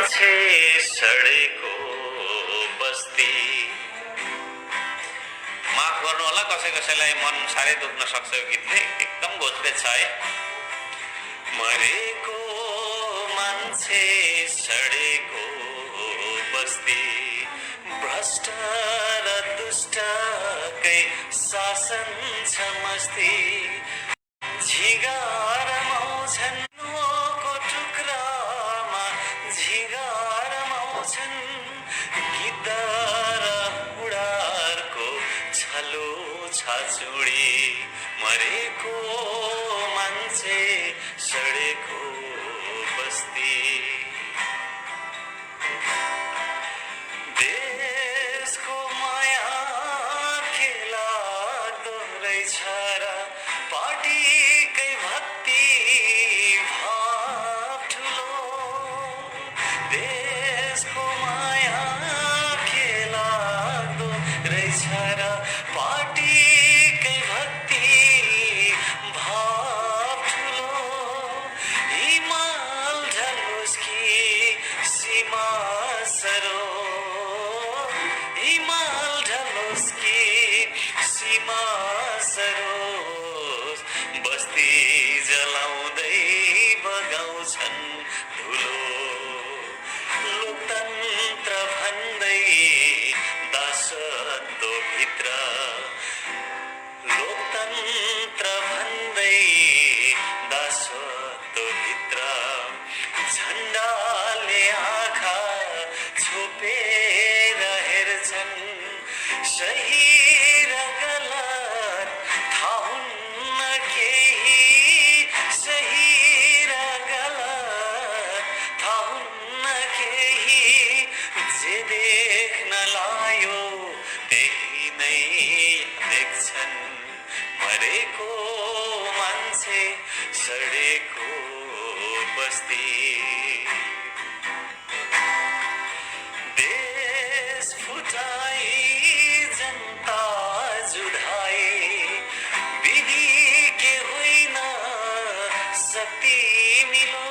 मान्छे सडेको बस्ती। माफ गर्नु होला कसैलाई मन साह्रै दुख्न सक्छ यो गीतले, एकदम घोचपेच छ है। मरेको मान्छे सडेको बस्ती, भ्रष्ट र दुष्टकै शासन छ मस्ती। झिगा रमाउँछन् नुको टुक्रामा, झिगा रमाउँछन् गिद्ध र उडारको छलो छाचुडी। मरेको मान्छे सडेको बस्ती। देशको माया के लाग्दो रहेछ र, पार्टीकै भक्ति भाव ठुलो। देशको माया के लाग्दो रहेछ र, पार्टीकै भक्ति भाव ठुलो। हिमाल ढलोस् कि सीमा सरो, हिमाल ढलोस् कि सीमा सरोस्, बस्ती जलाउँदै बगाउँछन् धुलो। लोकतन्त्र भन्दै दासत्व भित्र, लोकतन्त्र भन्दै दासत्व भित्र, झन्डाले आँखा छोपेर हेर्छन्। सही र गलत थाहा हुन्न केही, सही र गलत थाहा हुन्न केही। जे देख्न लायो त्यही नै देख्छन्। मरेको मान्छे सडेको बस्ती। देश फुटाई जनता जुधाई, विधि के होइन शक्ति मिलो।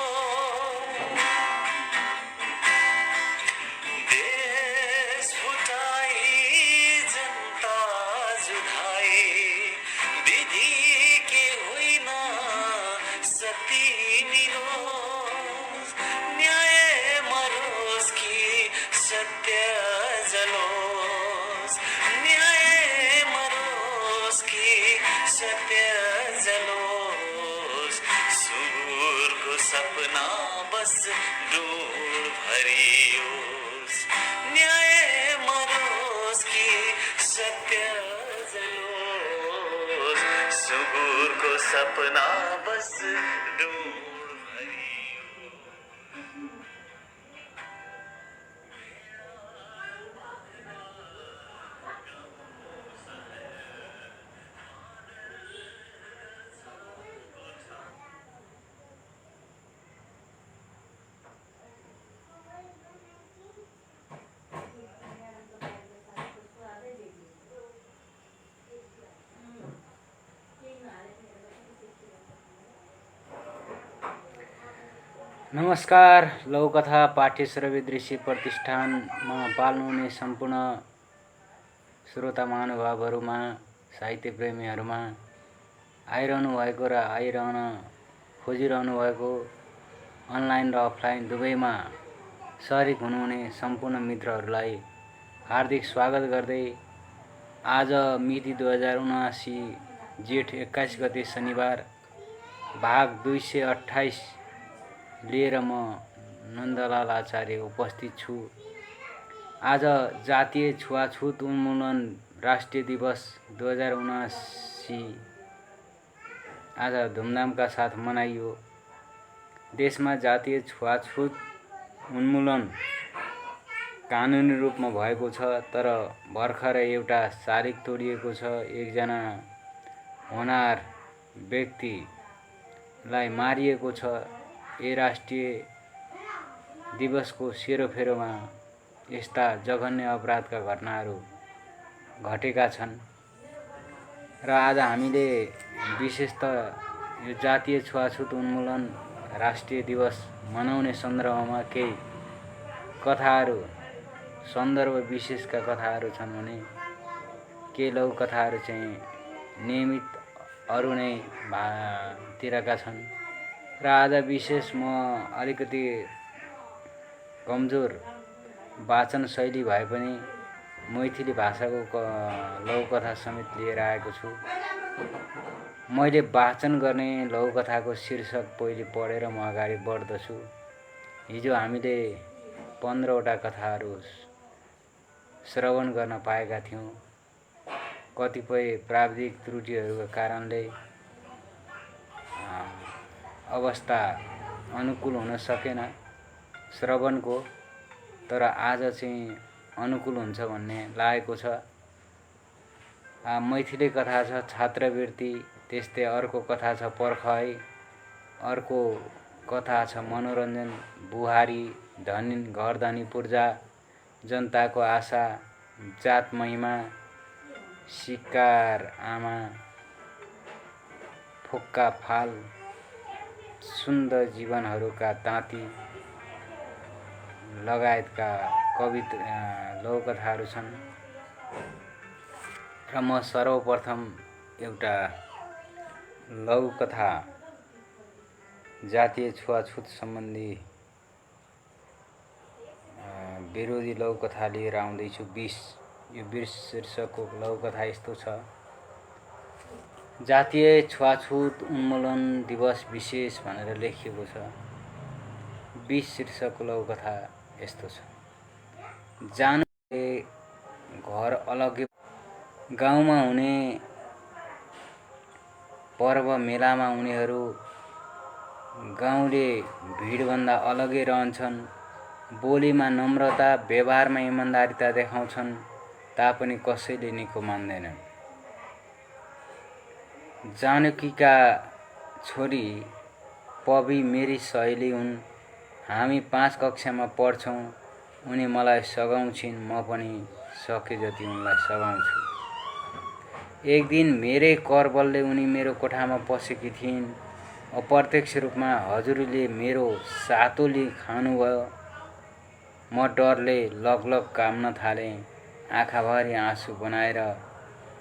देश फुटाई जनता जुधाई, विधि के होइन शक्ति मिलो। न्याय मरोस् कि सत्य जलोस्, न्याय मरोस् कि सत्य जलोस्। सुँगुरको सपना बस ढुँड भरियोस्, न्याय मरोस् कि सत्य जलोस्। सुँगुरको सपना बस ढुँड नमस्कार। लघुकथा पाठ्य श्रव्य दृश्य प्रतिष्ठानमा पाल्नुहुने सम्पूर्ण श्रोता महानुभावहरूमा, साहित्य प्रेमीहरूमा, आइरहनु भएको र आइरहन खोजिरहनु भएको अनलाइन र अफलाइन दुवैमा सरिक हुनुहुने सम्पूर्ण मित्रहरूलाई हार्दिक स्वागत गर्दै आज मिति 2079 जेठ 21 गते शनिबार भाग 228 लिएर म नन्दलाल आचार्य उपस्थित छु। आज जातीय छुवाछुत उन्मूलन राष्ट्रिय दिवस 2079 आज धुमधामका साथ मनाइयो। देशमा जातीय छुवाछुत उन्मूलन कानुनी रूपमा भएको छ, तर भर्खरै एउटा शारिक तोडिएको छ। एकजना होनार व्यक्तिलाई मारिएको छ। यो राष्ट्रिय दिवसको सेरोफेरोमा यस्ता जघन्य अपराधका घटनाहरू घटेका छन् र आज हामीले विशेषतः यो जातीय छुवाछुत उन्मूलन राष्ट्रिय दिवस मनाउने सन्दर्भमा केही कथाहरू सन्दर्भ विशेषका कथाहरू छन् भने केही लघुकथाहरू चाहिँ नियमित अरू नै तिरका छन् र आज विशेष म अलिकति कमजोर वाचन शैली भए पनि मैथिली भाषाको लघुकथा समेत लिएर आएको छु। मैले वाचन गर्ने लघुकथाको शीर्षक पहिले पढेर म अगाडि बढ्दछु। हिजो हामीले 15वटा कथाहरू श्रवण गर्न पाएका थियौँ। कतिपय प्राविधिक त्रुटिहरूका कारणले अवस्था अनुकूल हुन सकेन श्रवणको, तर आज चाहिँ अनुकूल हुन्छ भन्ने लागेको छ। मैथिली कथा छ छात्रवृत्ति, त्यस्तै अर्को कथा छ पर्खै, अर्को कथा छ मनोरञ्जन, बुहारी, घर धनी पूर्जा, जनताको आशा, जात महिमा, शिकार आमा, फुक्का फाल, सुन्दर जीवनहरूका ताती लगायतका लघुकथाहरू छन्। र म सर्वप्रथम एउटा लघुकथा जातीय छुवाछुत सम्बन्धी विरोधी लघुकथा लिएर आउँदैछु। 20 यो 20 शीर्षकको लघुकथा यस्तो छ। जातीय छुवाछुत उन्मूलन दिवस विशेष भनेर लेखिएको छ। 20 शीर्षकको लघुकथा यस्तो छ। जानुले घर अलग्गै, गाउँमा हुने पर्व मेलामा उनीहरू गाउँले भिडभन्दा अलग्गै रहन्छन्। बोलीमा नम्रता, व्यवहारमा इमान्दारिता देखाउँछन् तापनि कसैले निको मान्दैनन्। जानकीका छोरी पबी मेरी सहेली हुन्। हामी 5 कक्षामा पढ्छौँ। उनी मलाई सघाउँछिन्, म पनि सके जति उनलाई सघाउँछु। एक दिन मेरै करबलले उनी मेरो कोठामा पसेकी थिइन्। अप्रत्यक्ष रूपमा हजुरले मेरो सातोली खानुभयो। म डरले लगलग काम्न थालेँ। आँखाभरि आँसु बनाएर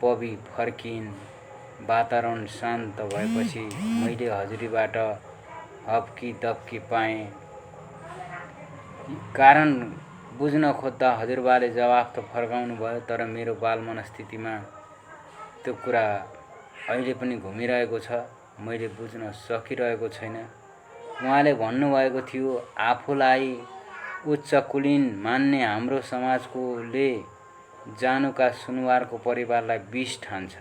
पबी फर्किन्। वातावरण शान्त भएपछि मैले हजुरीबाट हप्की दप्की पाएँ। कारण बुझ्न खोज्दा हजुरबाले जवाफ त फर्काउनु भयो, तर मेरो बाल मनस्थितिमा त्यो कुरा अहिले पनि घुमिरहेको छ। मैले बुझ्न सकिरहेको छैन। उहाँले भन्नुभएको थियो, आफूलाई उच्च कुलीन मान्ने हाम्रो समाजकोले जानुका सुनुवारको परिवारलाई विष ठान्छ।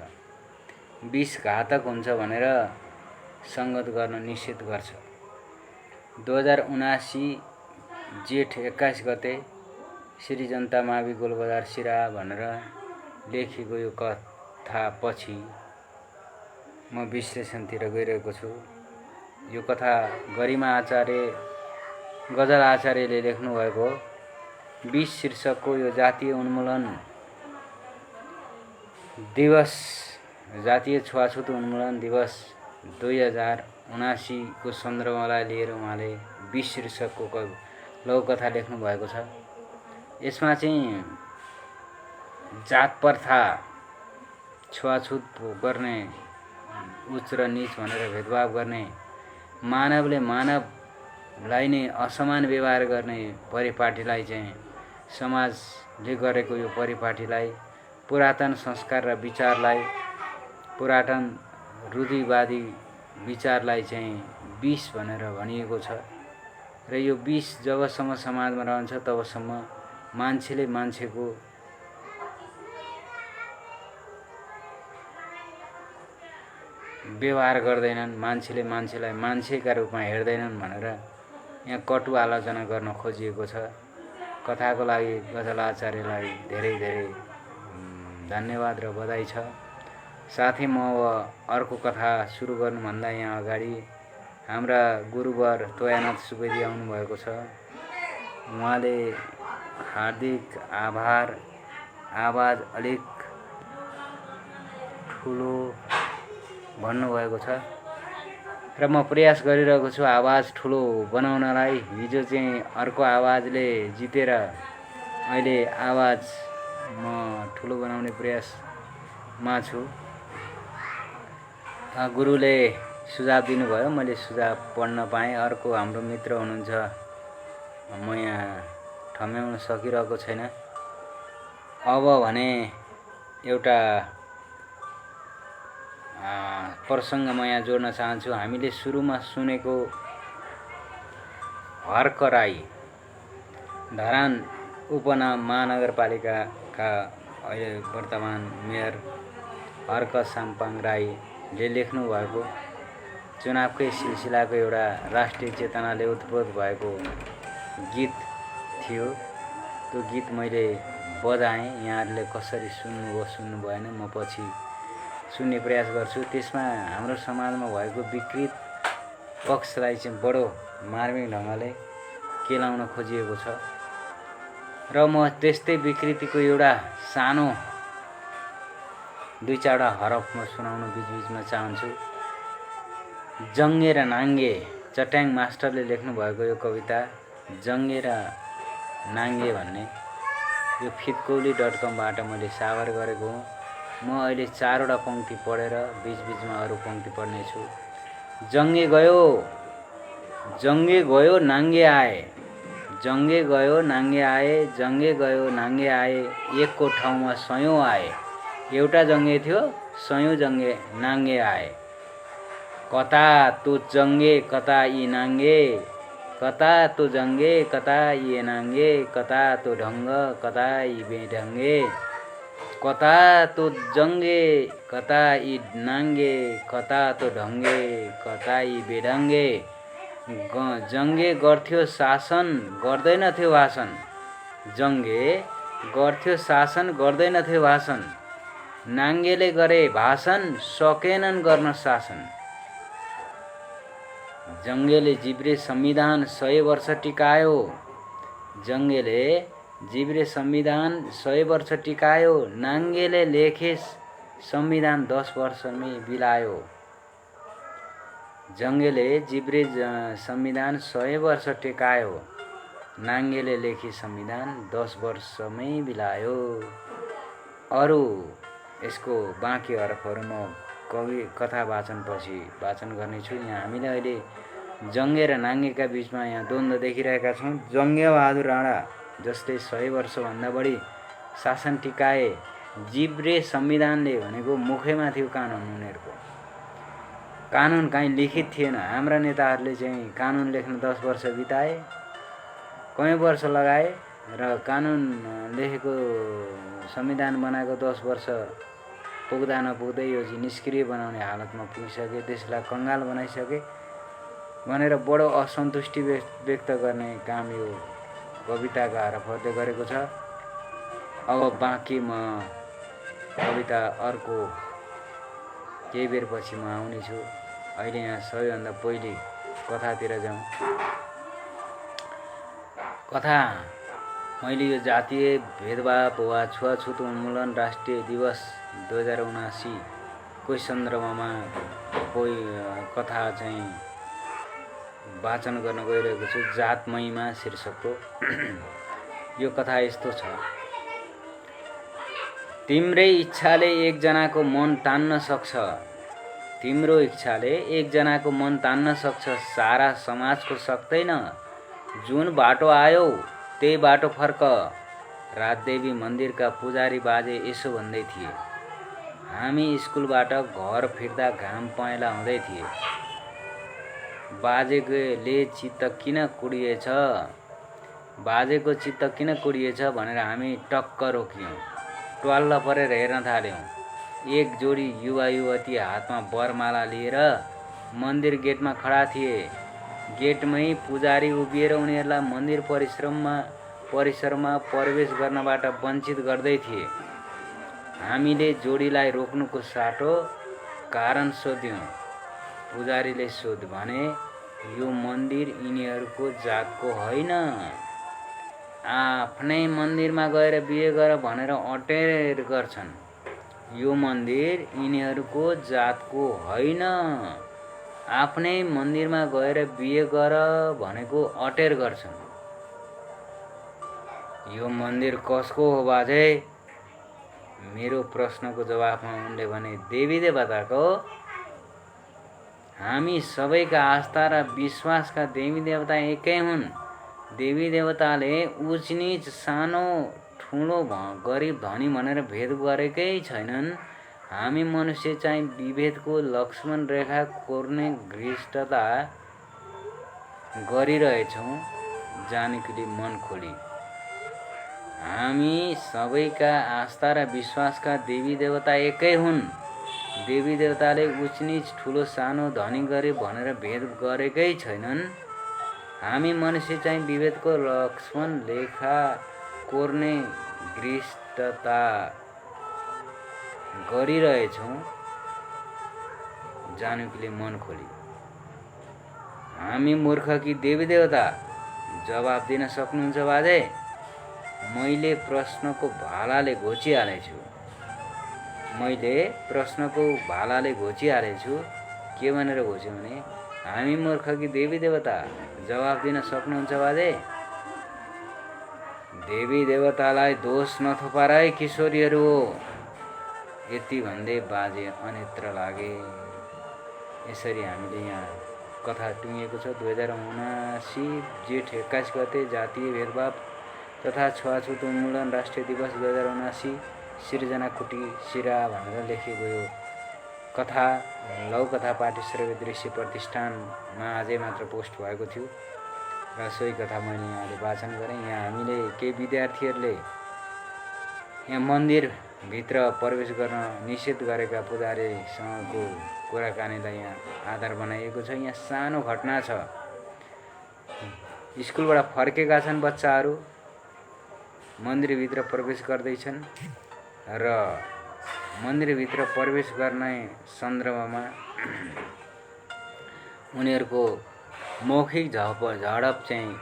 विष घातक हुन्छ भनेर संगत गर्न निषेध गर्छ। 2079 जेठ 21 गते श्री जनता मावि गोलबजार सिराहा भनेर लेखिएको यो कथा पछि म विश्लेषणतिर गइरहेको छु। यो कथा गरिमा आचार्य, गजल आचार्यले लेख्नुभएको 20 शीर्षकको यो जातीय उन्मूलन दिवस, जातीय छुवाछुत उन्मूलन दिवस 2079 को सन्दर्भलाई लिएर उहाँले 20 शीर्षकको लघुकथा लेख्नु भएको छ। यसमा चाहिँ जात प्रथा, छुवाछुत गर्ने, उच्च र नीच भनेर भेदभाव गर्ने, मानवले मानवलाई नै असमान व्यवहार गर्ने परिपाटीलाई चाहिँ समाजले गरेको यो परिपाटीलाई, पुरातन संस्कार र विचारलाई, पुरातन रूढिवादी विचारलाई चाहिँ विष भनेर भनिएको छ। र यो विष जबसम्म समाजमा रहन्छ तबसम्म मान्छेले मान्छेको व्यवहार गर्दैनन्, मान्छेले मान्छेलाई मान्छेका रूपमा हेर्दैनन् भनेर यहाँ कटु आलोचना गर्न खोजिएको छ। कथाको लागि गजल आचार्यलाई धेरै धेरै धन्यवाद र बधाई छ। साथै म अर्को कथा सुरु गर्नुभन्दा यहाँ अगाडि हाम्रा गुरुवर तोयानाथ सुवेदी आउनुभएको छ। उहाँले हार्दिक आभार, आवाज अलिक ठुलो भन्नुभएको छ। र म प्रयास गरिरहेको छु आवाज ठुलो बनाउनलाई। हिजो चाहिँ अर्को आवाजले जितेर अहिले आवाज म ठुलो बनाउने प्रयासमा छु। गुरुले सुझाव दिनुभयो, मैले सुझाव पढ्न पाएँ। अर्को हाम्रो मित्र हुनुहुन्छ, म यहाँ ठम्याउन सकिरहेको छैन। अब भने एउटा प्रसङ्ग म यहाँ जोड्न चाहन्छु। हामीले सुरुमा सुनेको हर्क राई धरान उपमहानगरपालिकाका अहिले वर्तमान मेयर हर्क साम्पाङ राईले लेख्नु भएको चुनावकै सिलसिलाको एउटा राष्ट्रिय चेतनाले उत्प्रोत भएको गीत थियो। त्यो गीत मैले बजाएँ, यहाँहरूले कसरी सुन्नुभयो सुन्नु भएन, म पछि सुन्ने प्रयास गर्छु। त्यसमा हाम्रो समाजमा भएको विकृत पक्षलाई चाहिँ बडो मार्मिक ढङ्गले केलाउन खोजिएको छ र म त्यस्तै विकृतिको एउटा सानो दुई चारवटा हरफ म सुनाउन बिचबिचमा चाहन्छु। जङ्गे र नाङ्गे, चट्याङ मास्टरले लेख्नु भएको यो कविता जङ्गे र नाङ्गे भन्ने यो फितकौली.com बाट मैले सागर गरेको हुँ। म अहिले 4वटा पंक्ति पढेर बिचबिचमा अरू पंक्ति पढ्नेछु। जङ्गे गयो नाङ्गे आए, जङ्गे गयो नाङ्गे आए, जङ्गे गयो नाङ्गे आए, एकको ठाउँमा सयौं आए। एउटा जङ्गे थियो, सयौं जङ्गे नाङ्गे आए। कता तो जङ्गे कता यी नाङ्गे, कता तो जङ्गे कता यी नाङ्गे, कता तो ढङ्ग कता यी बेढङ्गे, कता तो जङ्गे कता यी नाङ्गे, कता तो ढङ्गे कता यी बेढङ्गे। जङ्गे गर्थ्यो शासन गर्दैनथ्यो भाषण, जङ्गे गर्थ्यो शासन गर्दैनथ्यो भाषण, नाङ्गेले गरे भाषण सकेनन् गर्न शासन। जङ्गेले जिब्रे संविधान 100 वर्ष टिकायो, जङ्गेले जिब्रे संविधान 100 वर्ष टिकायो, नाङ्गेले लेखे संविधान 10 वर्षमै बिलायो। जङ्गेले जिब्रे संविधान 100 वर्ष टिकायो, नाङ्गेले लेखे संविधान 10 वर्षमै बिलायो। अरू यसको बाँकी हरफहरू म कथा वाचनपछि वाचन गर्नेछु। यहाँ हामीले अहिले जङ्गे र नाङ्गेका बीचमा यहाँ द्वन्द्व देखिरहेका छौँ। जङ्गे बहादुर राणा जसले 100 वर्षभन्दा बढी शासन टिकाए, जिब्रे संविधानले भनेको मुखैमा थियो कानुन। उनीहरूको कानुन कहीँ लिखित थिएन। हाम्रा नेताहरूले चाहिँ कानुन लेख्न 10 वर्ष बिताए, कयौं वर्ष लगाए र कानुन लेखेको संविधान बनाएको 10 वर्ष पुग्दा नपुग्दै यो चाहिँ निष्क्रिय बनाउने हालतमा पुगिसके, देशलाई कंगाल बनाइसके भनेर बडो असन्तुष्टि व्यक्त गर्ने काम यो कविताका हरफहरूले गरेको छ। अब बाँकी म कविता अर्को केही बेरपछि म आउनेछु। अहिले यहाँ सबैभन्दा पहिले कथातिर जाउँ। कथा मैले यो जातीय भेदभाव वा छुवाछुत उन्मूलन राष्ट्रिय दिवस 2079 को सन्दर्भमा कोही कथा चाहिँ वाचन गर्न गइरहेको छु। जात महिमा शीर्षकको यो कथा यस्तो छ। तिम्रै इच्छाले एकजनाको मन तान्न सक्छ, तिम्रो इच्छाले एकजनाको मन तान्न सक्छ, सारा समाजको सक्दैन। जुन बाटो आयो त्यही बाटो फर्क। राजदेवी मन्दिरका पुजारी बाजे यसो भन्दै थिए। हामी स्कुलबाट घर फिर्दा घाम पहेँला हुँदै थिए। बाजेले चित्त किन कुडिएछ, बाजेको चित्त किन कुडिएछ भनेर हामी टक्क रोक्यौं। ट्वाल्ल परेर हेर्न थाल्यौं। एक जोडी युवा युवती हातमा वरमाला लिएर मन्दिर गेटमा खडा थिए। गेटमै पुजारी उभिएर उनीहरूलाई मन्दिर परिसरमा प्रवेश गर्नबाट वञ्चित गर्दै थिए। हामीले जोडीलाई रोक्नुको साटो कारण सोध्यौं। पुजारीले सोध भने, यो मन्दिर यिनीहरूको जातको होइन, आफ्नै मन्दिरमा गएर बिहे गर भनेर अटेर गर्छन्। यो मन्दिर यिनीहरूको जातको होइन, आफ्नै मन्दिरमा गएर बिहे गर भनेको अटेर गर्छन्। यो मन्दिर कसको हो बाजे? मेरो प्रश्नको जवाफमा उनले भने, देवी देवताको। हामी सबैका आस्था र विश्वासका देवी देवता एकै हुन्। देवी देवताले उच नीच सानो ठुलो गरिब धनी भनेर भेद गरेकै छैनन्। हामी मनुष्य चाहिँ विभेदको लक्ष्मण रेखा कोर्ने घृष्टता गरिरहेछौँ। जानकीले मन खोली, हामी सबैका आस्था र विश्वासका देवी देवता एकै हुन्। देवी देवताले उच नीच ठुलो सानो धनी गरिब भनेर भेद गरेकै छैनन्। हामी मनुष्य चाहिँ विभेदको लक्ष्मण रेखा कोर्ने घृष्टता गरिरहेछौँ। जानकीले मन खोली, हामी मूर्ख कि देवी देवता? जवाफ दिन सक्नुहुन्छ बाजे? मैले प्रश्नको भालाले घोचिहालेछु। के भनेर घोच्यो भने, हामी मूर्ख कि देवी देवता? जवाफ दिन सक्नुहुन्छ बाजे? देवी देवतालाई दोष नथोपार है किशोरीहरू हो। यति भन्दै बाजे अन्यत्र लागे। यसरी हामीले यहाँ कथा टुङ्गिएको छ। 2079 जेठ 21 गते जातीय भेदभाव तथा छुवाछुत उन्मूलन राष्ट्रिय दिवस 2079 सिर्जना कुटी सिरा भनेर लेखिएको यो कथा लौकथा पाठ्यश्रव्य दृश्य प्रतिष्ठानमा आजै मात्र पोस्ट भएको थियो र सोही कथा मैले यहाँले वाचन गरेँ। यहाँ हामीले केही विद्यार्थीहरूले यहाँ मन्दिरभित्र प्रवेश गर्न निषेध गरेका पुजारीसँगको कुराकानीलाई यहाँ आधार बनाइएको छ। यहाँ सानो घटना छ। स्कुलबाट फर्केका छन् बच्चाहरू, मन्दिरभित्र प्रवेश गर्दैछन् र मन्दिरभित्र प्रवेश गर्ने सन्दर्भमा उनीहरूको मौखिक झडप चाहिँ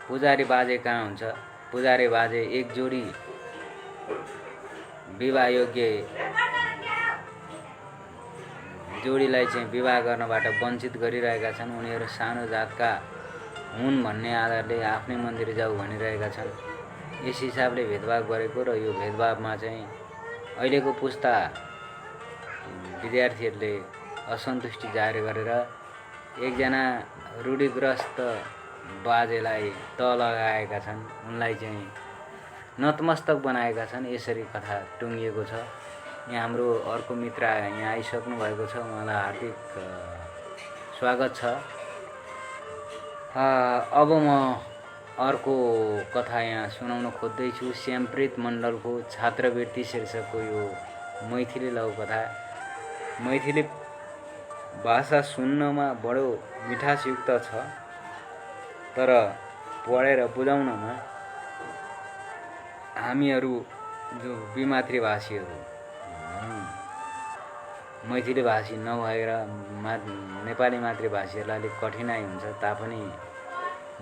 पुजारी बाजे कहाँ हुन्छ? पुजारी बाजे एक जोडी विवाह योग्य जोडीलाई चाहिँ विवाह गर्नबाट वञ्चित गरिरहेका छन्। उनीहरू सानो जातका हुन् भन्ने आधारले आफ्नै मन्दिर जाऊ भनिरहेका छन्। यस हिसाबले भेदभाव गरेको र यो भेदभावमा चाहिँ अहिलेको पुस्ता विद्यार्थीहरूले असन्तुष्टि जाहेर गरेर एकजना रूढिग्रस्त बाजेलाई त लगाएका छन्। उनलाई चाहिँ नतमस्तक बनाएका छन्। यसरी कथा टुङ्गिएको छ। यहाँ हाम्रो अर्को मित्र यहाँ आइसक्नु भएको छ। उहाँलाई हार्दिक स्वागत छ। अब म अर्को कथा यहाँ सुनाउन खोज्दैछु। श्यामप्रीत मण्डलको छात्रवृत्ति शीर्षकको यो मैथिली लघुकथा। मैथिली भाषा सुन्नमा बडो मिठासयुक्त छ, तर पढेर बुझाउनमा हामीहरू जो विमातृभाषीहरू मैथिली भाषी नभएर नेपाली मातृभाषीहरूलाई अलिक कठिनाइ हुन्छ तापनि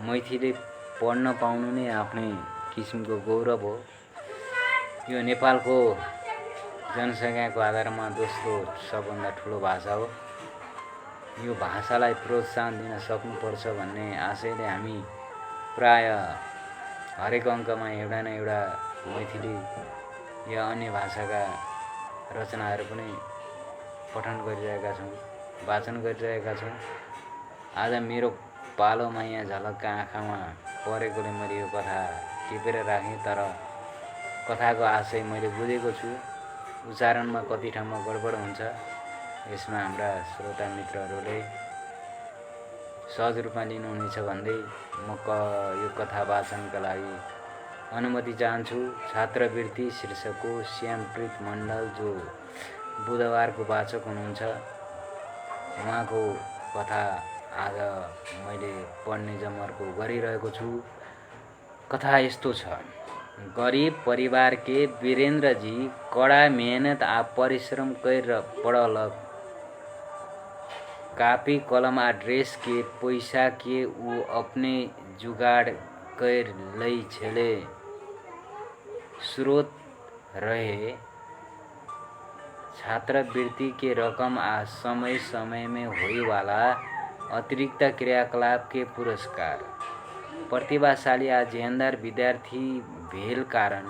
मैथिली पढ्न पाउनु नै आफ्नै किसिमको गौरव हो। यो नेपालको जनसङ्ख्याको आधारमा दोस्रो सबभन्दा ठुलो भाषा हो। यो भाषालाई प्रोत्साहन दिन सक्नुपर्छ भन्ने आशयले हामी प्राय हरेक अङ्कमा एउटा न एउटा मैथिली या अन्य भाषाका रचनाहरू पनि पठन गरिरहेका छौँ, वाचन गरिरहेका छौँ। आज मेरो पालोमा यहाँ झलक्क आँखामा परेकोले मैले यो कथा टिपेर राखेँ, तर कथाको आशय मैले बुझेको छु। उच्चारणमा कति ठाउँमा गडबड हुन्छ, यसमा हाम्रा श्रोता मित्रहरूले सहज रूपमा लिनुहुनेछ भन्दै म यो कथा वाचनका लागि अनुमति चाहन्छु। छात्रवृत्ति शीर्षकको श्यामप्रीत मण्डल जो बुधबारको वाचक हुनुहुन्छ, उहाँको कथा आज मैले पढ्ने जमर्को गरिरहेको छु। कथा यस्तो छ। गरीब परिवार के वीरेंद्र जी कड़ा मेहनत आ परिश्रम कर पढ़लक। कापी कलम आ ड्रेस के पैसा के वो अपने जुगाड़ कर लई छेले। स्रोत रहे छात्रवृत्ति के रकम आ समय समय में होने वाला अतिरिक्त क्रियाकलाप के पुरस्कार। प्रतिभाशाली आ जेहनदार विद्यार्थी भेल कारण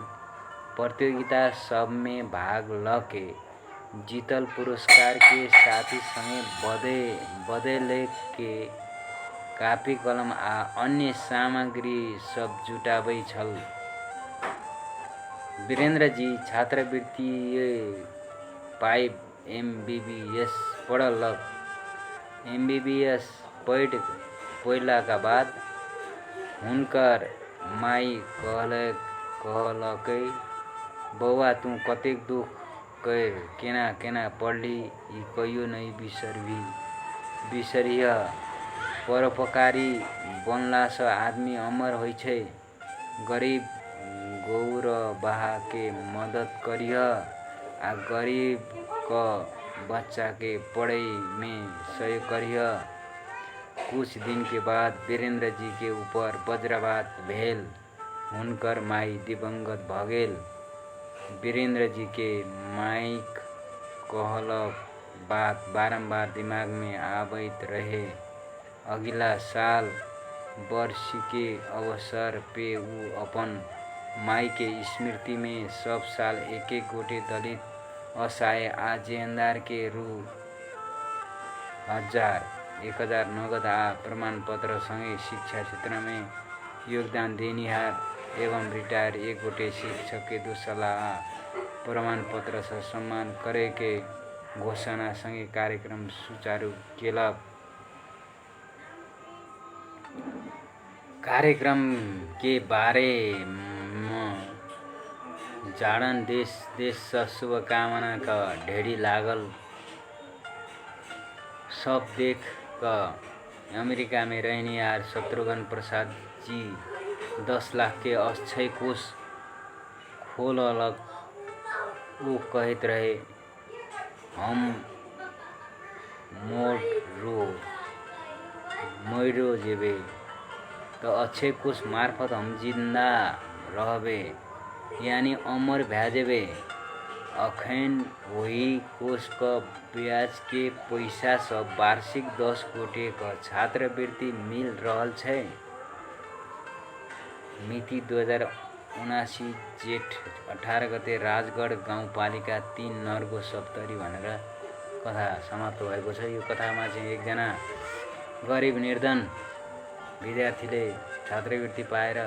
प्रतियोगिता सब में भाग लके जीतल पुरस्कार के साथी संगे बदले के कापी कलम आ अन्य सामग्री सब जुटाबै छल। वीरेंद्र जी छात्रवृत्ति पाई MBBS पढ़लक। MBBS पढ़ला का बाद हुनकर माई कहलकै बौआ तू कतेक दुख कर केना पढ़ली ई कहियो नहीं बिसरिह। परोपकारी बनला से आदमी अमर होइ छै। गरीब गौरबा के मदद करिह आ गरीब क बच्चा के पढ़ाई में सहयोग करिह। कुछ दिन के बाद वीरेंद्र जी के ऊपर वज्रपात भेल। हुनकर माई दिवंगत भ गेल। वीरेंद्र जी के माइक कहलक बात बारंबार दिमाग में आबैत रहे। अगला साल वर्ष के अवसर पे ऊ अपन माई के स्मृति में सब साल एक गोटे दलित असहाय आ जेहनदार के ₹1000 नगद आ प्रमाण पत्र संगे शिक्षा क्षेत्र में योगदान देनिहार एवं रिटायर एक गोटे शिक्षक के 2 सलाह आ प्रमाण पत्र से सम्मान करे के घोषणा संगे कार्यक्रम सुचारू केलक। कार्यक्रम के बारे में जाड़न देश से शुभकामना का ढेरी लागल। सब देख का अमेरिका में रहनिहार शत्रुघ्न प्रसाद जी 10 लाख के अक्षय कोष खोललक। वो कहते रहे हम मोइरो जेबे तो अक्षय कोष मार्फत हम जिंदा रहबे यानी अमर भैजेबे। अखन वही कोष का ब्याज के पैसा सब वार्षिक 10 गोटे का छात्रवृत्ति मिल रहल छै। मिति 2079 जेठ 18 गते राजगढ़ गाउँपालिका 3 नर्गो सप्तरी भनेर कथा समाप्त भएको छ। यो कथामा चाहिँ एकजना गरिब निर्धन विद्यार्थीले छात्रवृत्ति पाएर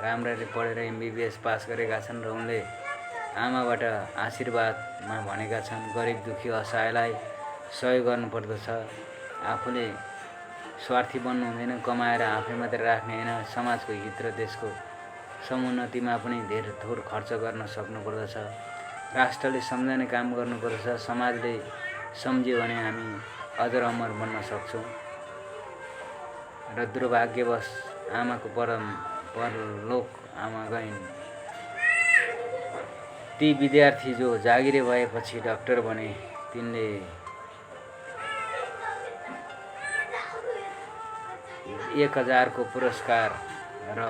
राम्ररी पढेर MBBS पास गरेका छन् र उनले आमाबाट आशीर्वादमा भनेका छन् गरिब दुखी असहायलाई सहयोग गर्नुपर्दछ। आफूले स्वार्थी बन्नु हुँदैन, कमाएर आफै मात्र राख्ने हैन, समाजको हित र देशको समुन्नतिमा पनि धेरै थोर खर्च गर्न सक्नुपर्दछ। राष्ट्रले सम्झने काम गर्नुपर्दछ। समाजले सम्झ्यो भने हामी अझ अमर बन्न सक्छौं। र दुर्भाग्यवश आमाको परलोक आमा गइन्। ती विद्यार्थी जो जागिरे भएपछि डाक्टर बने तिनले 1000 को पुरस्कार र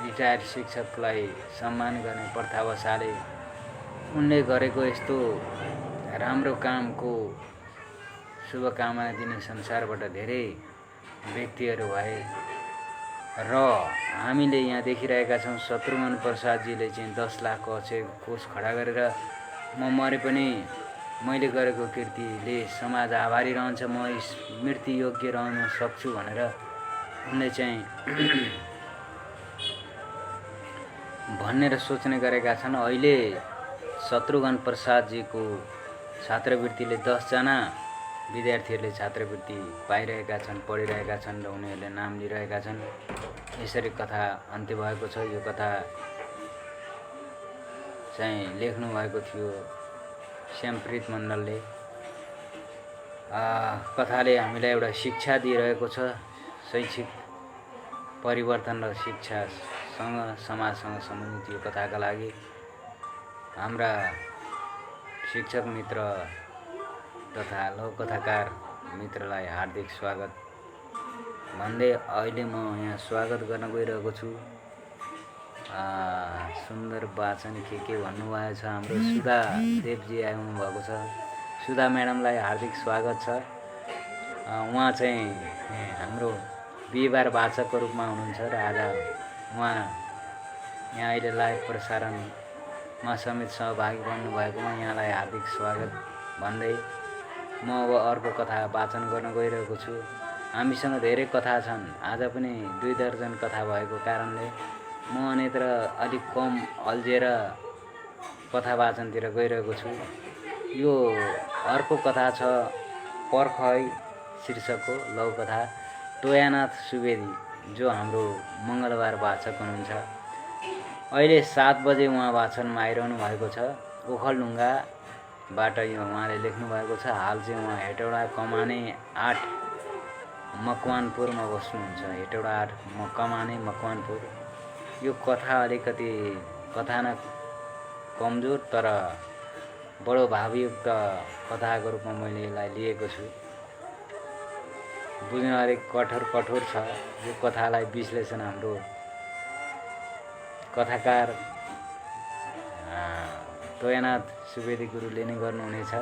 रिटायर शिक्षकलाई सम्मान गर्ने प्रथा बसाले। उनले गरेको यस्तो राम्रो कामको शुभकामना दिने संसारबाट धेरै व्यक्तिहरू भए र हामीले यहाँ देखिरहेका छौं शत्रुघ्न प्रसादजीले चाहिँ 10 लाखको अक्षय कोष खडा गरेर म मरे पनि मैले गरेको कृतिले समाज आभारी रहन्छ, म स्मृति योग्य रहन सक्छु भनेर उनले चाहिँ भनेर सोच्ने गरेका छन्। अहिले शत्रुघ्न प्रसादजीको छात्रवृत्तिले 10 जना विद्यार्थीहरूले छात्रवृत्ति पाइरहेका छन्, पढिरहेका छन् र उनीहरूले नाम लिइरहेका छन्। यसरी कथा अन्त्य भएको छ। यो कथा चाहिँ लेख्नु भएको थियो श्यामप्रीत मण्डलले। कथाले हामीलाई एउटा शिक्षा दिइरहेको छ। शैक्षिक परिवर्तन र शिक्षासँग समाजसँग सम्बन्धित यो कथाका लागि हाम्रा शिक्षक मित्र तथा लोककथाकार मित्रलाई हार्दिक स्वागत भन्दै अहिले म यहाँ स्वागत गर्न गइरहेको छु सुन्दर वाचन के भन्नुभएको छ। हाम्रो सुधा देवजी आउनु भएको छ। सुधा म्याडमलाई हार्दिक स्वागत छ। उहाँ चाहिँ हाम्रो बिहिबार वाचकको रूपमा हुनुहुन्छ र आज उहाँ यहाँ अहिले लाइभ प्रसारणमा समेत सहभागी बन्नुभएकोमा यहाँलाई हार्दिक स्वागत भन्दै म अब अर्को कथा वाचन गर्न गइरहेको छु। हामीसँग धेरै कथा छन्। आज पनि 2 दर्जन कथा भएको कारणले म अन्यत्र अलिक कम अल्झेर कथा वाचनतिर गइरहेको छु। यो अर्को कथा छ पर्खै शीर्षकको लघुकथा। टोयानाथ सुवेदी जो हाम्रो मङ्गलबार वाचक हुनुहुन्छ, अहिले 7 बजे उहाँ वाचनमा आइरहनु भएको छ। ओखलढुङ्गाबाट यो उहाँले लेख्नु भएको छ। हाल चाहिँ उहाँ हेटौडा कमाने 8 मकवानपुरमा बस्नुहुन्छ। हेटौडा 8 कमाने मकवानपुर। यो कथा अलिकति कथानक कमजोर तर बडो भावयुक्त कथाको रूपमा मैले यसलाई लिएको छु। बुझ्न अलिक कठोर छ। यो कथालाई विश्लेषण हाम्रो कथाकार टोयानाथ सुवेदी गुरुले नै गर्नुहुनेछ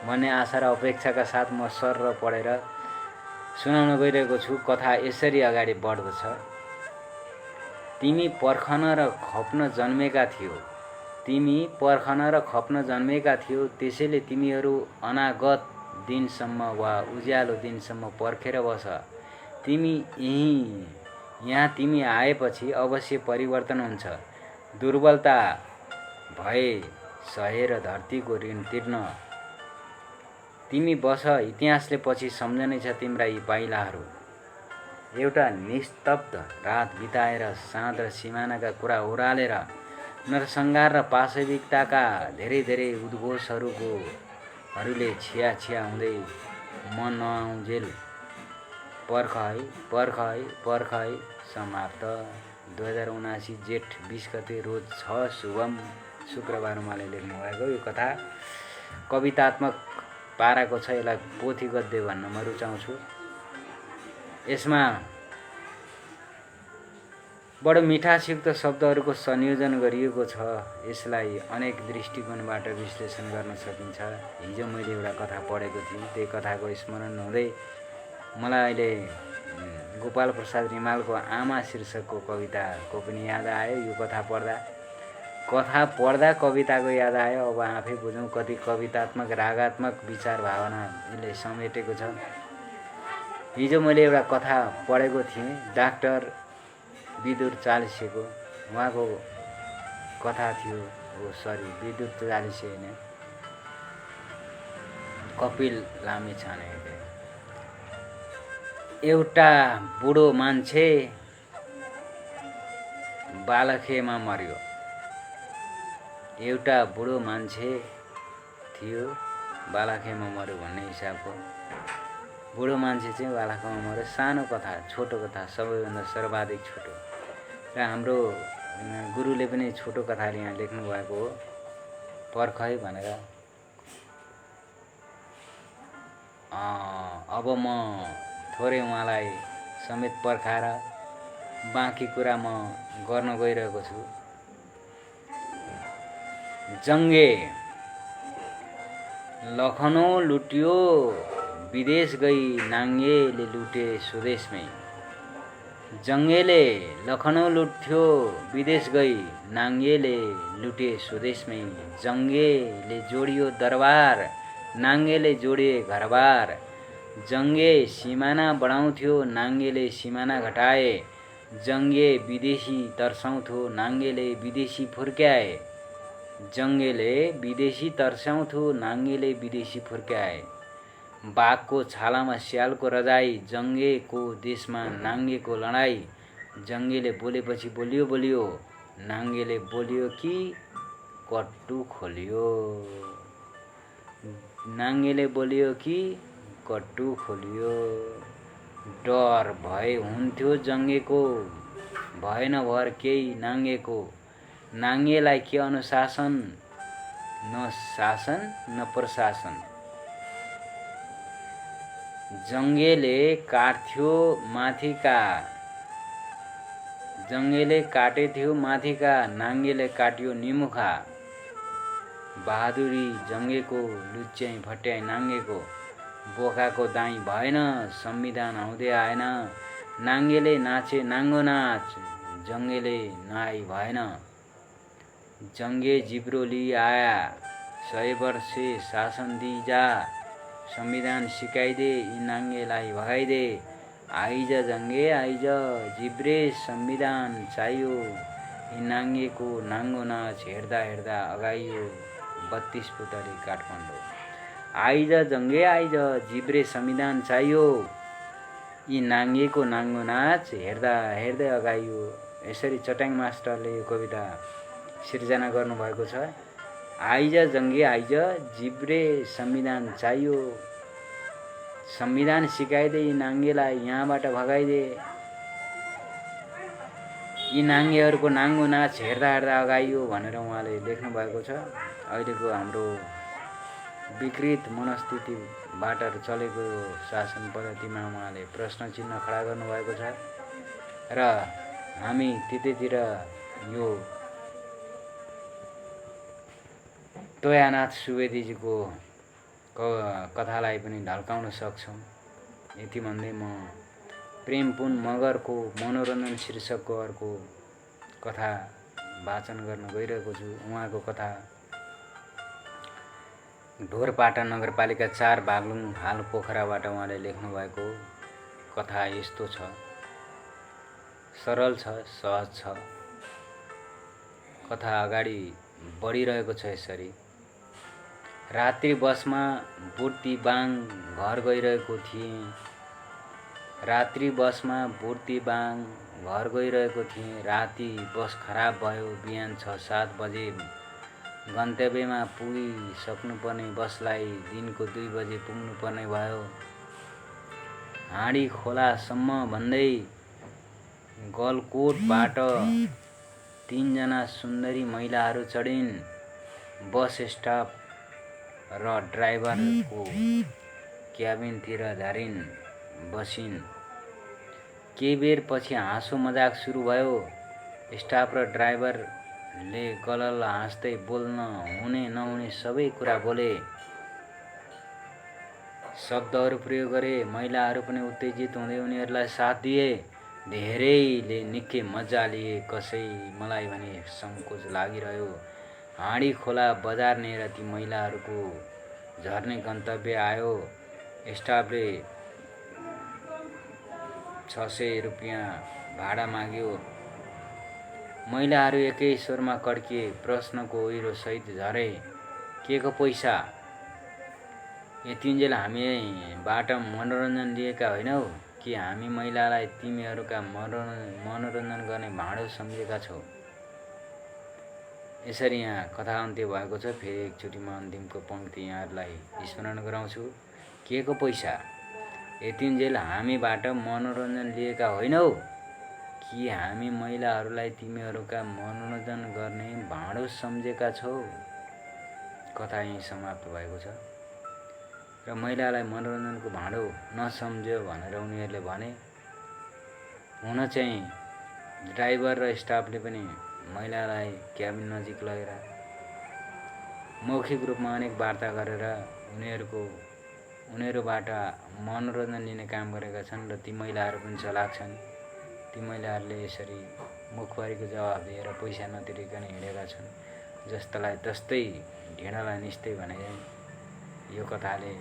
भन्ने आशा र अपेक्षाका साथ म सर पढेर सुनाउन गइरहेको छु। कथा यसरी अगाडि बढ्दछ। तिमी पर्खन र खप्न जन्मेका थियौ। तिमी पर्खन र खप्न जन्मेका थियौ। त्यसैले तिमीहरू अनागत दिनसम्म वा उज्यालो दिनसम्म पर्खेर बस। तिमी यहाँ तिमी आएपछि अवश्य परिवर्तन हुन्छ। दुर्बलता भए सहेर धरतीको ऋण तिर्न तिमी बस। इतिहासले पछि सम्झनेछ तिम्रा यी पाइलाहरू। एउटा निस्तब्ध रात बिताएर साँध र सिमानाका कुरा ओह्रालेर नरसंहार र पाशविकताका धेरै उद्घोषहरूले छिया हुँदै म नआउजेल। पर्खै समाप्त। 2079 जेठ 20 गते रोज 6 शुभम शुक्रबार उहाँले लेख्नु भएको यो कथा कवितात्मक पाराको छ। यसलाई पोथी गद्य भन्न म रुचाउँछु। यसमा बडो मिठासयुक्त शब्दहरूको संयोजन गरिएको छ। यसलाई अनेक दृष्टिकोणबाट विश्लेषण गर्न सकिन्छ। हिजो मैले एउटा कथा पढेको थिएँ। त्यही कथाको स्मरण हुँदै मलाई अहिले गोपाल प्रसाद रिमालको आमा शीर्षकको कविताको पनि याद आयो। यो कथा पढ्दा कविताको याद आयो। अब आफै बुझौँ कति कवितात्मक रागात्मक विचार भावना यसले समेटेको छ। हिजो मैले एउटा कथा पढेको थिएँ डाक्टर विदुर चालिसेको। उहाँको कथा थियो। विदुर चालिसे होइन, कपिल लामिछाने। एउटा बुढो मान्छे बालखेमा मर्यो। एउटा बुढो मान्छे थियो बालखेमा मर्यो भन्ने हिसाबको बुढो मान्छे चाहिँ बालखेमा मर्यो। सानो कथा, छोटो कथा, सबैभन्दा सर्वाधिक छोटो। र हाम्रो गुरुले पनि छोटो कथाले यहाँ लेख्नु भएको हो। पर्खै भनेर। अब म थोरै उहाँलाई समेत पर्खाएर बाँकी कुरा म गर्न गइरहेको छु। जङ्गे लखनऊ लुट्यो विदेश गई नाङ्गेले लुटे स्वदेशमै। जङ्गेले लखनऊ लुट्थ्यो विदेश गई नाङ्गेले लुटे स्वदेशमै। जङ्गेले जोडियो दरबार नाङ्गेले जोडिए घरबार। जङ्गे सिमाना बढाउँथ्यो नाङ्गेले सिमाना घटाए। जङ्गे विदेशी तर्साउँथ्यो नाङ्गेले विदेशी फुर्क्याए। जङ्गेले विदेशी तर्साउँथ्यो नाङ्गेले विदेशी फुर्क्याए। बाघको छालामा स्यालको रजाई। जङ्गेको देशमा नाङ्गेको लडाई। जङ्गेले बोलेपछि बोलियो नाङ्गेले बोलियो कि कट्टु खोलियो। नाङ्गेले बोलियो कि कट्टु खोलियो। डर भय हुन्थ्यो जङ्गेको, भएन भर केही नाङ्गेको। नाङ्गेलाई के अनुशासन, न शासन न प्रशासन। जङ्गेले काट्थ्यो माथिका जङ्गेले काटे थियो माथिका नाङ्गेले काट्यो निमुखा बहादुरी जङ्गेको लुच्याई भट्याई नाङ्गेको बोकाको दाई भएन संविधान आउँदै आएन नाङ्गेले नाचे नाङ्गो नाच जङ्गेले नाई भएन जङ्गे जिब्रो लिई आया 100 वर्षे शासन दिजा संविधान सिकाइदे यी नाङ्गेलाई भगाइदे आइज जङ्गे आइज जिब्रे संविधान चाहियो यी नाङ्गेको नाङ्गो नाच हेर्दा हेर्दा अगाइयो 32 पुतली काठमाडौँ आइज जङ्गे आइज जिब्रे संविधान चाहियो यी नाङ्गेको नाङ्गो नाच हेर्दा हेर्दै अगाइयो। यसरी चट्याङ मास्टरले यो कविता सिर्जना गर्नुभएको छ। आइज जङ्गे आइज जिब्रे संविधान चाहियो संविधान सिकाइदे यी नाङ्गेलाई यहाँबाट भगाइदे यी नाङ्गेहरूको नाङ्गो नाच हेर्दा हेर्दा अगाइयो भनेर उहाँले लेख्नु भएको छ। अहिलेको हाम्रो विकृत मनस्थितिबाट चलेको शासन पद्धतिमा उहाँले प्रश्न चिन्ह खडा गर्नुभएको छ र हामी त्यतैतिर यो दयानाथ सुवेदीजीको कथालाई पनि ढल्काउन सक्छौँ। यति भन्दै म प्रेमपुन मगरको मनोरञ्जन शीर्षकको अर्को कथा वाचन गर्न गइरहेको छु। उहाँको कथा ढोरपाटा नगरपालिका 4 बागलुङ हाल पोखराबाट उहाँले लेख्नुभएको कथा यस्तो छ। सरल छ, सहज छ। कथा अगाडि बढिरहेको छ यसरी। रात्रि बसमा बुर्तिबाङ घर गइरहेको थिएँ। रात्रि बसमा बुर्तिबाङ घर गइरहेको थिएँ। राति बस खराब भयो। बिहान 6-7 बजे गन्तव्यमा पुगिसक्नुपर्ने बसलाई दिनको 2 बजे पुग्नुपर्ने भयो। हाँडी खोलासम्म भन्दै गलकोटबाट 3 जना सुन्दरी महिलाहरू चढिन्। बस स्टाफ र ड्राइभरको क्याबिनतिर झरिन् बसिन्। केही बेर पछि हाँसो मजाक सुरु भयो। स्टाफ र ड्राइभरले गलल हाँस्दै बोल्न हुने नहुने सबै कुरा बोले, शब्दहरू प्रयोग गरे। महिलाहरू पनि उत्तेजित हुँदै उनीहरूलाई साथ दिए। धेरैले निकै मजा लिए। मलाई भने सङ्कोच लागिरह्यो। हाँडी खोला बजार्नेर ती महिलाहरूको झर्ने गन्तव्य आयो। स्टाफले 600 रुपियाँ भाडा माग्यो। महिलाहरू एकै स्वरमा कड्किए। प्रश्नको ओहिरो सहित झरे। के को पैसा? यतिन्जेल हामीबाट मनोरञ्जन लिएका होइनौ कि हामी महिलालाई तिमीहरूका मनोरञ्जन गर्ने भाँडो सम्झेका छौ। यसरी यहाँ कथा अन्त्य भएको छ। फेरि एकचोटि म अन्तिमको पंक्ति यहाँहरूलाई स्मरण गराउँछु। के को पैसा? यतिन्जेल हामीबाट मनोरञ्जन लिएका होइनौ कि हामी महिलाहरूलाई तिमीहरूका मनोरञ्जन गर्ने भाँडो सम्झेका छौ। कथा यहीँ समाप्त भएको छ र महिलालाई मनोरञ्जनको भाँडो नसम्झ्यो भनेर उनीहरूले भने। हुन चाहिँ ड्राइभर र स्टाफले पनि महिलालाई क्याबिन नजिक लगेर मौखिक रूपमा अनेक वार्ता गरेर उनीहरूबाट मनोरञ्जन लिने काम गरेका छन् र ती महिलाहरू पनि चलाक छन्। ती महिलाहरूले यसरी मुखभरिको जवाब दिएर पैसा नतिरिकन हिँडेका छन्। जस्तोलाई तस्तै ढिँडालाई निस्तै भने यो कथाले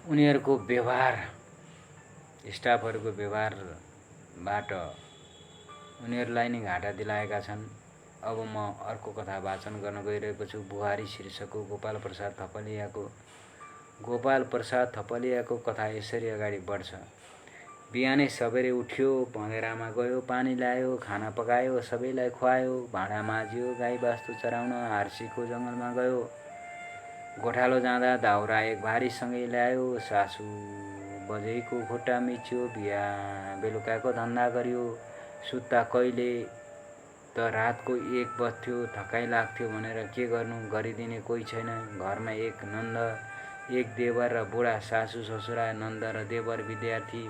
उनीहरूको व्यवहार, स्टाफहरूको व्यवहारबाट उनीहरूलाई नै घाटा दिलाएका छन्। अब म अर्को कथा वाचन गर्न गइरहेको छु। बुहारी शीर्षकको गोपाल प्रसाद थपलियाको कथा यसरी अगाडि बढ्छ। बिहानै सबेरै उठ्यो, पँधेरामा गयो, पानी ल्यायो, खाना पकायो, सबैलाई खुवायो, भाँडा माझ्यो, गाई बास्तु चराउन हार्सीको जङ्गलमा गयो। गोठालो जाँदा दाउरा एक भारीसँगै ल्यायो। सासू बजैको खुट्टा मिच्यो। बेलुकाको धन्दा गर्यो। सुत्ता कहिले त रातको 1 बज्थ्यो। थकाइ लाग्थ्यो भनेर के गर्नु, गरिदिने कोही छैन। घरमा एक नन्द, एक देवर र बुढा सासू ससुरा। नन्द र देवर विद्यार्थी,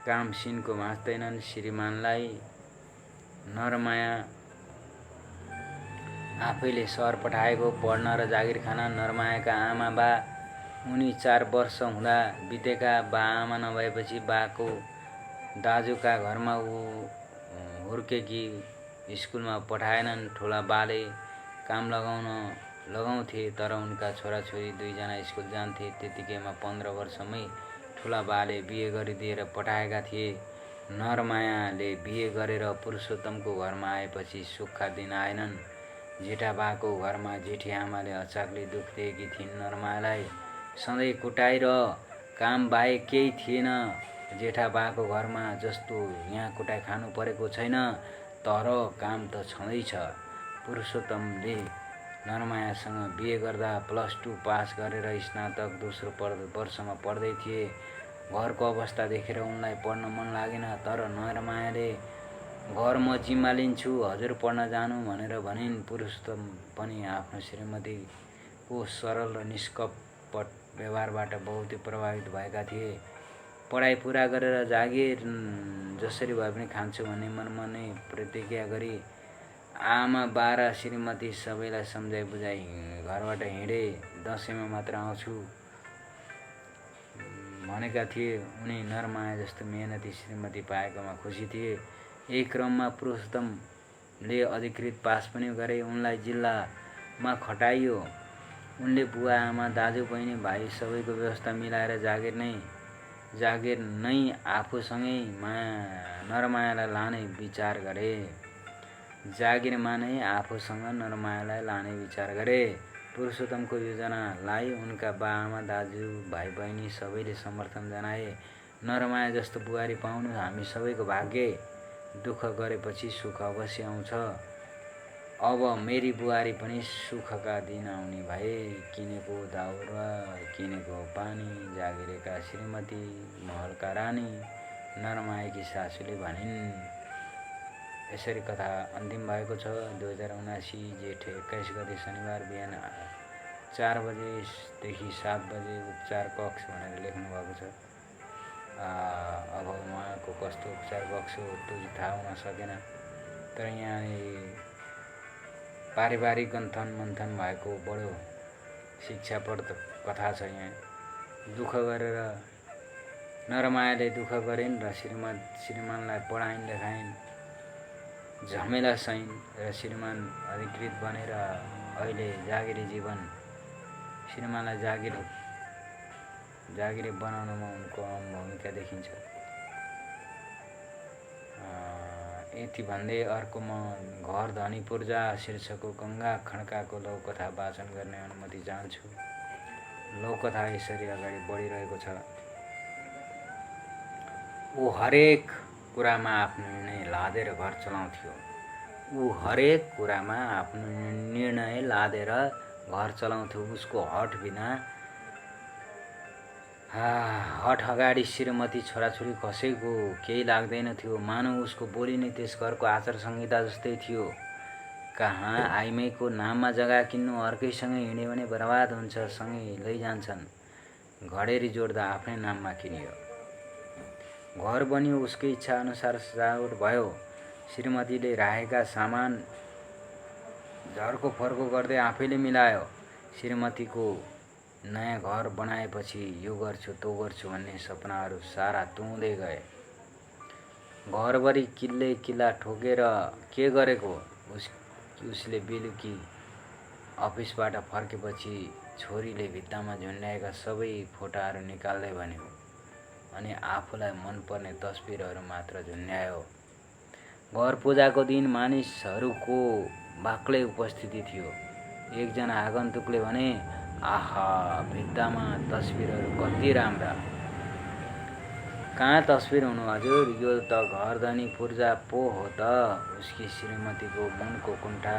काम सिनको भाँच्दैनन्। श्रीमानलाई नरमाया आफैले सहर पठाएको पढ्न र जागिर खान। नरमायाका आमा बा उनी 4 वर्ष हुँदा बितेका। बा आमा नभएपछि बाको दाजुका घरमा हुर्केकी स्कुलमा पठाएनन्। ठुला बाले काम लगाउँथे तर उनका छोराछोरी 2 जना स्कुल जान्थे। त्यतिकैमा 15 वर्षमै ठुला बाले बिहे गरिदिएर पठाएका थिए। नरमायाले बिहे गरेर पुरुषोत्तमको घरमा आएपछि सुखका दिन आएनन्। जेठा बाको घरमा जेठी आमाले अचाकले दुख दिएकी थिइन्। नरमायालाई सधैँ कुटाइ र काम बाहेक केही थिएन। जेठा बाको घरमा जस्तो यहाँ कुटाइ खानु परेको छैन, तर काम त छँदैछ। पुरुषोत्तमले नरमायासँग बिहे गर्दा +2 पास गरेर स्नातक दोस्रो वर्षमा पढ्दै थिए। घरको अवस्था देखेर उनलाई पढ्न मन लागेन, तर नरमायाले घर म जिम्मा लिन्छु, हजुर पढ्न जानु भनेर भनिन्। पुरुषोत्तम पनि आफ्नो श्रीमतीको सरल र निष्कपट व्यवहारबाट बहुतै प्रभावित भएका थिए। पढाइ पुरा गरेर जागिर जसरी भए पनि खान्छु भन्ने मनमा नै प्रतिज्ञा गरी आमा बाह्र श्रीमती सबैलाई सम्झाइ बुझाइ घरबाट हिँडे। दसैँमा मात्र आउँछु भनेका थिए। उनी नरमाया जस्तो मेहनती श्रीमती पाएकोमा खुसी थिए। यही क्रममा पुरुषोत्तमले अधिकृत पास पनि गरे। उनलाई जिल्लामा खटाइयो। उनले बुवा आमा दाजु बहिनी भाइ सबैको व्यवस्था मिलाएर जागिर नै आफूसँगै नरमायालाई लाने विचार गरे। जागिरमा नै आफूसँग नरमायालाई लाने विचार गरे। पुरुषोत्तमको योजनालाई उनका बा आमा दाजु भाइ बहिनी सबैले समर्थन जनाए। नरमाया जस्तो बुहारी पाउनु हामी सबैको भाग्य। दुःख गरेपछि सुख अवश्य आउँछ। अब मेरी बुहारी पनि सुखका दिन आउने भए। किनेको दाउरा किनेको पानी, जागिरेका श्रीमती महलका रानी, नरमायाकी सासूले भनिन्। यसरी कथा अन्तिम भएको छ। 2079 जेठ 21 गते शनिबार बिहान 4 बजेदेखि 7 बजे उपचार कक्ष भनेर लेख्नु भएको छ। अब उहाँको कस्तो उपचार कक्ष हो त्यो थाहा हुन सकेन, तर यहाँ पारिवारिक गन्थन मन्थन भएको बडो शिक्षाप्रद कथा छ। यहाँ दुःख गरेर नरमायाले दुःख गरिन् र श्रीमानलाई पढाइन् लेखाइन्, झमेला सहिन् र श्रीमान अधिकृत बनेर अहिले जागिरे जीवन, श्रीमानलाई जागिरे बनाउनमा उनको अहम भूमिका देखिन्छ। यति भन्दै अर्को म घर धनी पूर्जा शीर्षकको गङ्गा खड्काको लौकथा वाचन गर्ने अनुमति चाहन्छु। लौकथा यसरी अगाडि बढिरहेको छ। ऊ हरेक कुरामा आफ्नो निर्णय लादेर घर चलाउँथ्यो। उसको हट अगाडि श्रीमती छोराछोरी कसैको केही लाग्दैन थियो। मानव उसको बोली नै त्यस घरको आचार संहिता जस्तै थियो। कहाँ आइमाईको नाममा जग्गा किन्नु, अर्कैसँग हिँड्यो भने बर्बाद हुन्छ, सँगै लैजान्छन्। घडेरी जोड्दा आफ्नै नाममा किनियो। घर बन्यो, उसकै इच्छा अनुसार सजावट भयो। श्रीमतीले राखेका सामान झर्को फर्को गर्दै आफैले मिलायो। श्रीमतीको नयाँ घर बनाएपछि यो गर्छु त्यो गर्छु भन्ने सपनाहरू सारा तुउँदै गए। घरभरि किल्ला ठोकेर के गरेको? उसले बेलुकी अफिसबाट फर्केपछि छोरीले भित्तामा झुन्ड्याएका सबै फोटाहरू निकाल्दै भन्यो अनि आफूलाई मनपर्ने तस्बिरहरू मात्र झुन्ड्यायो। घर पूजाको दिन मानिसहरूको बाक्लै उपस्थिति थियो। एकजना आगन्तुकले भने, आहा, भित्तामा तस्बिरहरू कति राम्रा। कहाँ तस्बिर हुनु हजुर, यो त घरधनी पूर्जा पो हो त। उसकी श्रीमतीको मनको कुण्ठा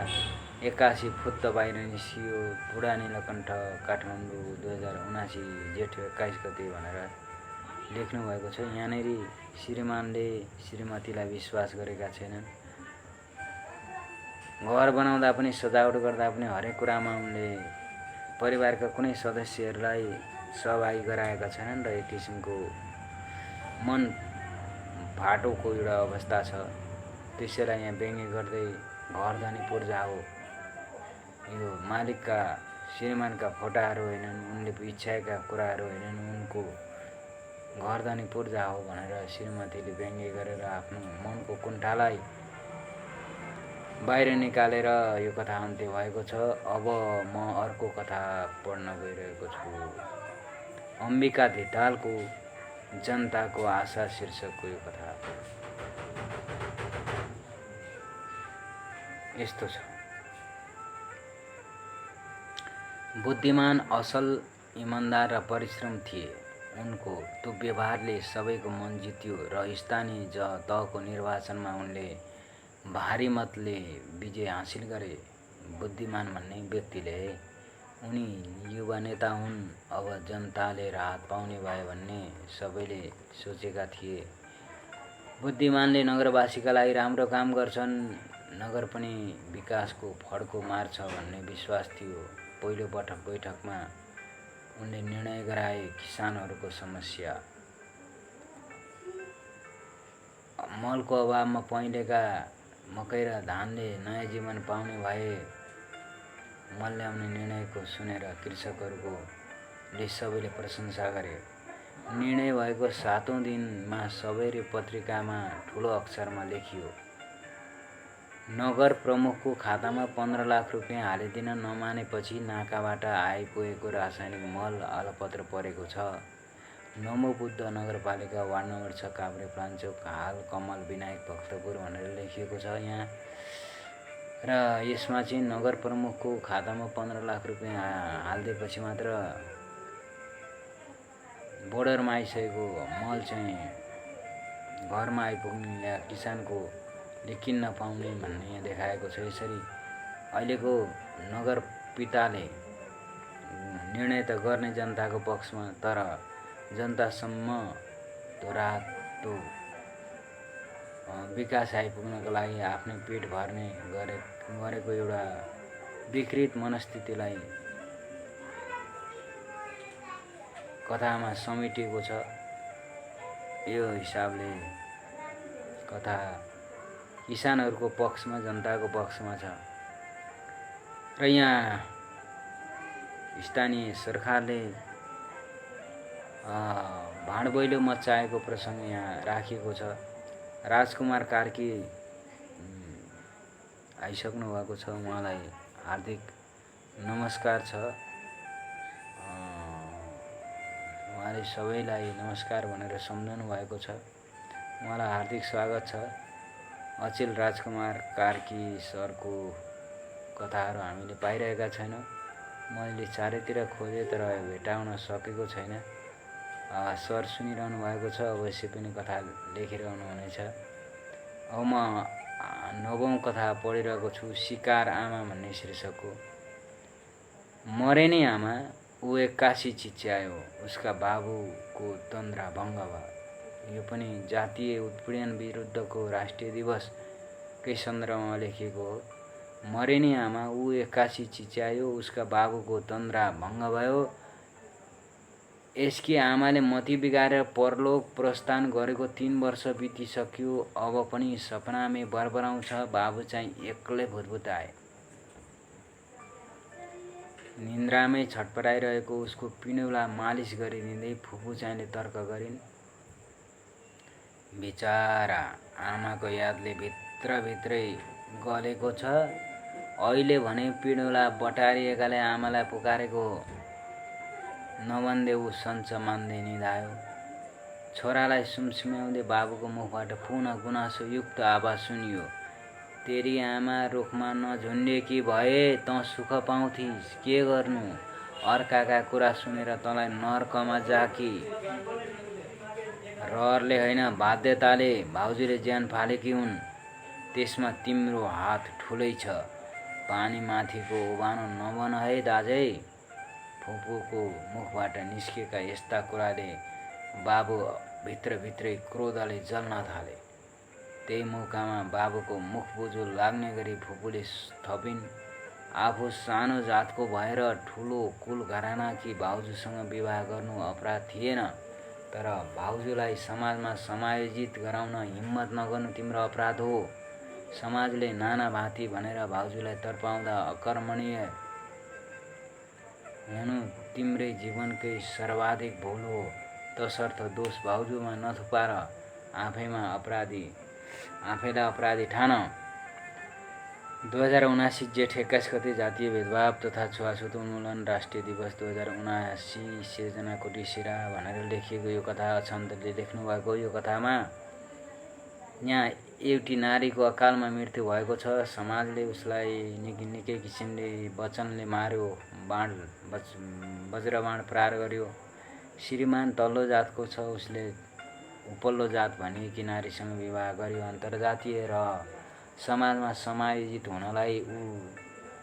81 फुत्त बाहिर निस्कियो। बुढा नीलकण्ठ, काठमाडौँ 2079 जेठ 21 गते भनेर लेख्नु भएको छ। यहाँनिर श्रीमानले श्रीमतीलाई विश्वास गरेका छैनन्। घर बनाउँदा पनि सजावट गर्दा पनि हरेक कुरामा उनले परिवारका कुनै सदस्यहरूलाई सहभागी गराएका छैनन् र एक किसिमको मन फाटोको एउटा अवस्था छ, त्यसैलाई यहाँ व्यङ्ग्य गर्दै घर धनी पूर्जा हो, यो मालिकका श्रीमानका फोटाहरू होइनन्, उनले इच्छाएका कुराहरू होइनन्, उनको घर धनी पूर्जा हो भनेर श्रीमतीले व्यङ्ग्य गरेर आफ्नो मनको कुण्ठालाई बाहिर निकालेर यो कथा अन्त्य भएको छ। अब म अर्को कथा पढ्न गइरहेको छु। अम्बिका धितालको जनताको आशा शीर्षकको यो कथा यस्तो छ। बुद्धिमान, असल, इमान्दार र परिश्रम थिए। उनको त्यो व्यवहारले सबैको मन जित्यो र स्थानीय तहको निर्वाचनमा उनले भारी मतले विजय हासिल गरे। बुद्धिमान भन्ने व्यक्तिले उनी युवा नेता हुन्, अब जनताले राहत पाउने भए भन्ने सबैले सोचेका थिए। बुद्धिमानले नगरवासीका लागि राम्रो काम गर्छन्, नगर पनि विकासको फड्को मार्छ भन्ने विश्वास थियो। पहिलो बैठकमा उनले निर्णय गराए किसानहरूको समस्या। मलको अभावमा पहिलेका मकै र धानले नयाँ जीवन पाउने भए। मल ल्याउने निर्णयको सुनेर कृषकहरूले सबैले प्रशंसा गरे। निर्णय भएको 7औं दिनमा सबैले पत्रिकामा ठुलो अक्षरमा लेखियो, नगर प्रमुखको खातामा 15 लाख रुपियाँ हालिदिन नमानेपछि नाकाबाट आइपुगेको रासायनिक मल अलपत्र परेको छ। नमो बुद्ध नगरपालिका वार्ड नम्बर 6 काभ्रे प्लान्चोक, हाल कमल विनायक भक्तपुर भनेर लेखिएको छ यहाँ। र यसमा चाहिँ नगर प्रमुखको खातामा 15 लाख रुपियाँ हालिदिएपछि मात्र बोर्डरमा आइसकेको मल चाहिँ घरमा आइपुग्ने या किसानको किन्न पाउने भन्ने यहाँ देखाएको छ। यसरी अहिलेको नगर पिताले निर्णय त गर्ने जनताको पक्षमा, तर जनतासम्म त्यो राहत विकास आइपुग्नको लागि आफ्नै पेट भर्ने गरेको एउटा विकृत मनस्थितिलाई कथामा समेटिएको छ। यो हिसाबले कथा किसानहरूको पक्षमा, जनताको पक्षमा छ। र यहाँ स्थानीय सरकारले भाँडबैलो मच्चाएको प्रसङ्ग यहाँ राखिएको छ। राजकुमार कार्की आइसक्नु भएको छ, उहाँलाई हार्दिक नमस्कार छ। उहाँले सबैलाई नमस्कार भनेर सम्झनु भएको छ, उहाँलाई हार्दिक स्वागत छ। अचेल राजकुमार कार्की सरको कथाहरू हामीले पाइरहेका छैनौँ। मैले चारैतिर खोजेँ तर भेटाउन सकेको छैन। सर सुनिरहनु भएको छ, अवश्य पनि कथा लेखिरहनु हुनेछ। अब म 9औं कथा पढिरहेको छु, शिकार आमा भन्ने शीर्षकको। मरे नि आमा, ऊ एक्कासी चिच्यायो, उसका बाबुको तन्द्रा भङ्ग भयो। यो पनि जातीय उत्पीडन विरुद्धको राष्ट्रिय दिवसकै सन्दर्भमा लेखिएको हो। मरे नि आमा, ऊ एक्कासी चिच्यायो, उसका बाबुको तन्द्रा भङ्ग भयो। यसकी आमाले मती बिगारेर परलोक प्रस्थान गरेको 3 वर्ष बितिसक्यो। अब पनि सपनामै बरबराउँछ, बाबु चाहिँ एक्लै भुतभुताए। निन्द्रामै छटपटाइरहेको उसको पिँडौला मालिस गरिदिँदै फुपू चाहिँले तर्क गरिन्, बिचारा आमाको यादले भित्रभित्रै गलेको छ। अहिले भने पिँडौला बटारिएकाले आमालाई पुकारेको हो। नभन्दै ऊ सञ्च मान्दै निधायो। छोरालाई सुमसुम्याउँदै बाबुको मुखबाट पुनः गुनासोयुक्त आवाज सुनियो, तेरी आमा रुखमा नझुन्डेकी भए तँ सुख पाउँथिस्, के गर्नु, अर्काका कुरा सुनेर तँलाई नर्कमा जाकी। रहरले होइन, बाध्यताले भाउजूले ज्यान फालेकी हुन्, त्यसमा तिम्रो हात ठुलै छ। पानी माथिको उभानो नबन है दाजै। फुपूको मुखबाट निस्केका यस्ता कुराले बाबु भित्रभित्रै क्रोधले जल्न थाले। त्यही मौकामा बाबुको मुख बुझो लाग्ने गरी फुपूले थपिन्, आफू सानो जातको भएर ठुलो कुल घरानाकी भाउजूसँग विवाह गर्नु अपराध थिएन, तर भाउजूलाई समाजमा समायोजित गराउन हिम्मत नगर्नु तिम्रो अपराध हो। समाजले नाना भाँति भनेर भाउजूलाई तर्पाउँदा अकर्मणीय हुनु तिम्रै जीवनकै सर्वाधिक भूल हो। तसर्थ दोष भाउजूमा नथुपार आफैलाई अपराधी ठान। 2079 जेठ 21 गते जातीय भेदभाव तथा छुवाछुत उन्मूलन राष्ट्रिय दिवस 2079 सिर्जना कोटिसिरा भनेर लेखिएको यो कथा अछन्तले लेख्नुभएको यो कथामा यहाँ एउटी नारीको अकालमा मृत्यु भएको छ। समाजले उसलाई निकै किसिमले वचनले मार्यो, वज्रबाण प्रहार गर्यो। श्रीमान तल्लो जातको छ, उसले उपल्लो जात भनिएकी नारीसँग विवाह गर्यो। अन्तर्जातीय र समाजमा समायोजित हुनलाई ऊ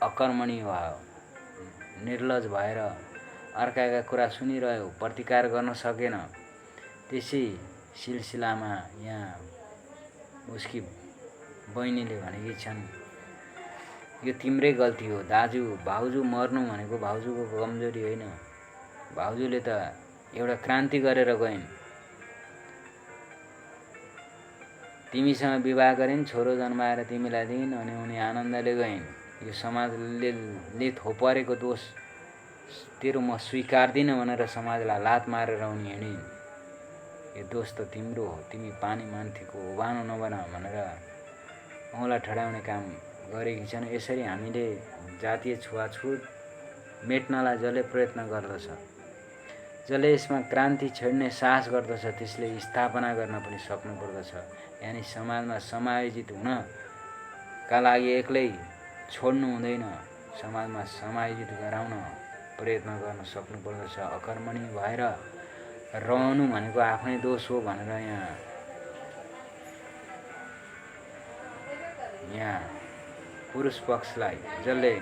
अकर्मणीय भयो, निर्लज भएर अर्काका कुरा सुनिरह्यो, प्रतिकार गर्न सकेन। त्यसै सिलसिलामा यहाँ उसकी बहिनीले भनेकी छन्, यो तिम्रै गल्ती हो दाजु। भाउजू मर्नु भनेको भाउजूको कमजोरी होइन। भाउजूले त एउटा क्रान्ति गरेर गइन्। तिमीसँग विवाह गरिन्, छोरो जन्माएर तिमीलाई दिइन् अनि उनी आनन्दले गइन्। यो समाजले थोपरेको दोष तेरो म स्वीकार्दिनँ भनेर समाजलाई लात मारेर उनी हिँडिन्। यो दोष त तिम्रो हो, तिमी पानी मान्थेको उभानो नबना भनेर औँला ठडाउने काम गरेकी छन्। यसरी हामीले जातीय छुवाछुत मेट्नलाई जसले प्रयत्न गर्दछ, जसले यसमा क्रान्ति छेड्ने साहस गर्दछ, त्यसले स्थापना गर्न पनि सक्नुपर्दछ। यानि समाजमा समायोजित हुनका लागि एक्लै छोड्नु हुँदैन, समाजमा समायोजित गराउन प्रयत्न गर्न सक्नुपर्दछ। अकर्मणीय भएर रहनु भनेको आफ्नै दोष हो भनेर यहाँ पुरुष पक्षलाई जसले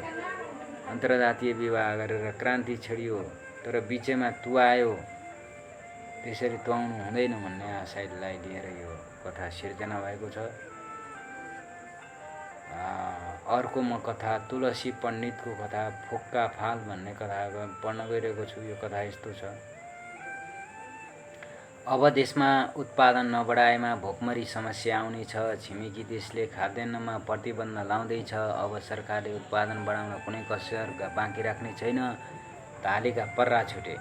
अन्तर्जातीय विवाह गरेर क्रान्ति छेडियो तर बिचैमा तुवायो, त्यसरी तुवाउनु हुँदैन भन्ने आशयलाई लिएर यो कथा सिर्जना भएको छ। अर्को म कथा तुलसी पण्डितको कथा फोक्का फाल भन्ने कथा पढ्न गइरहेको छु। यो कथा यस्तो छ। अब देशमा उत्पादन नबढाएमा भोकमरी समस्या आउने छ। छिमेकी देशले खाद्यान्नमा प्रतिबन्ध लाउँदैछ। अब सरकारले उत्पादन बढाउन कुनै कसर बाँकी राख्ने छैन। तालीका पर्रा छुटे,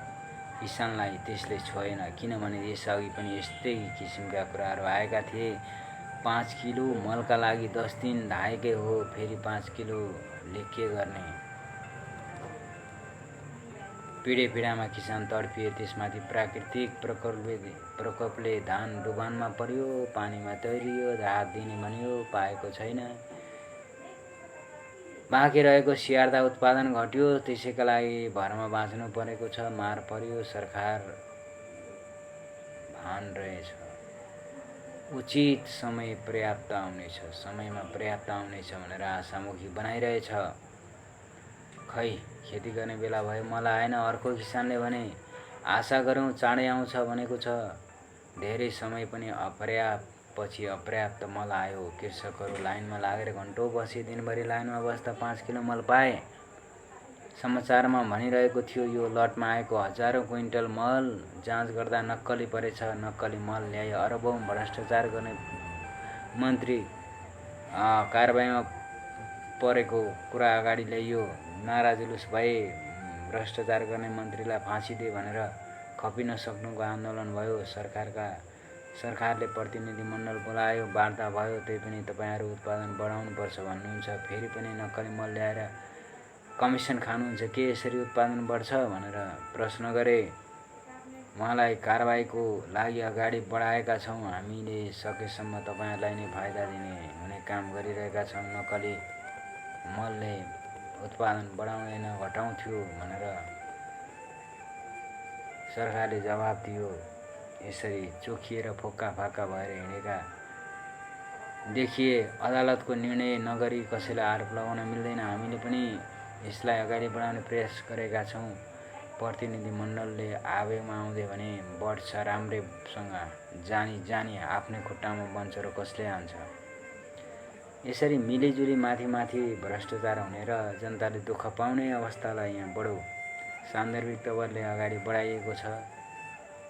किसानलाई त्यसले छोएन। किनभने यसअघि पनि यस्तै किसिमका कुराहरू आएका थिए। 5 किलो मलका लागि 10 दिन धाएकै हो, फेरि 5 किलोले के गर्ने। पीडामा किसान तडपिए। त्यसमाथि प्राकृतिक प्रकोपले धान डुबानमा पर्यो, पानीमा तैरियो, राहत दिने भनियो, पाएको छैन। बाँकी रहेको स्याहार्दा उत्पादन घट्यो। त्यसैका लागि भरमा बाँच्नु परेको छ। मार पर्यो। सरकार भान रहेछ, उचित समय पर्याप्त आउनेछ, समयमा पर्याप्त आउनेछ भनेर आशामुखी बनाइरहेछ। खै खेती गर्ने बेला भयो, मलाई आएन। अर्को किसानले भने आशा गरौँ चाँडै आउँछ भनेको छ। धेरै समय पनि पछि अपर्याप्त मल आयो। कृषकहरू लाइनमा लागेर घन्टौँ बसे। दिनभरि लाइनमा बस्दा 5 किलो मल पाए। समाचारमा भनिरहेको थियो यो लटमा आएको हजारौं क्विन्टल मल जाँच गर्दा नक्कली परेछ। नक्कली मल ल्याए अरबौं भ्रष्टाचार गर्ने मन्त्री कारबाहीमा परेको कुरा अगाडि ल्याइयो। नारा जुलुस भए। भ्रष्टाचार गर्ने मन्त्रीलाई फाँसी दे भनेर खपिन सक्नुको आन्दोलन भयो। सरकारले प्रतिनिधि मण्डल बोलायो, वार्ता भयो। त्यही पनि तपाईहरू उत्पादन बढाउनुपर्छ भन्नुहुन्छ, फेरि पनि नक्कली मल ल्याएर कमिसन खानुहुन्छ, के यसरी उत्पादन बढ्छ भनेर प्रश्न गरे। उहाँलाई कारबाहीको लागि अगाडि बढाएका छौँ। हामीले सकेसम्म तपाईहरूलाई नै फाइदा दिने हुने काम गरिरहेका छौँ। नक्कली मलले उत्पादन बढाउँदैन, घटाउँथ्यो भनेर सरकारले जवाब दियो। यसरी चोखिएर फोक्का फाक्का भएर हिँडेका देखिए। अदालतको निर्णय नगरी कसैलाई आरोप लगाउन मिल्दैन। हामीले पनि यसलाई अगाडि बढाउने प्रयास गरेका छौँ। प्रतिनिधि मण्डलले आवेगमा आउँदै भने बढ्छ राम्रैसँग, जानी आफ्नै खुट्टामा बन्छ र कसले हान्छ। यसरी मिलिजुली माथि भ्रष्टाचार हुने र जनताले दुःख पाउने अवस्थालाई यहाँ बडो सान्दर्भिक तवरले अगाडि बढाइएको छ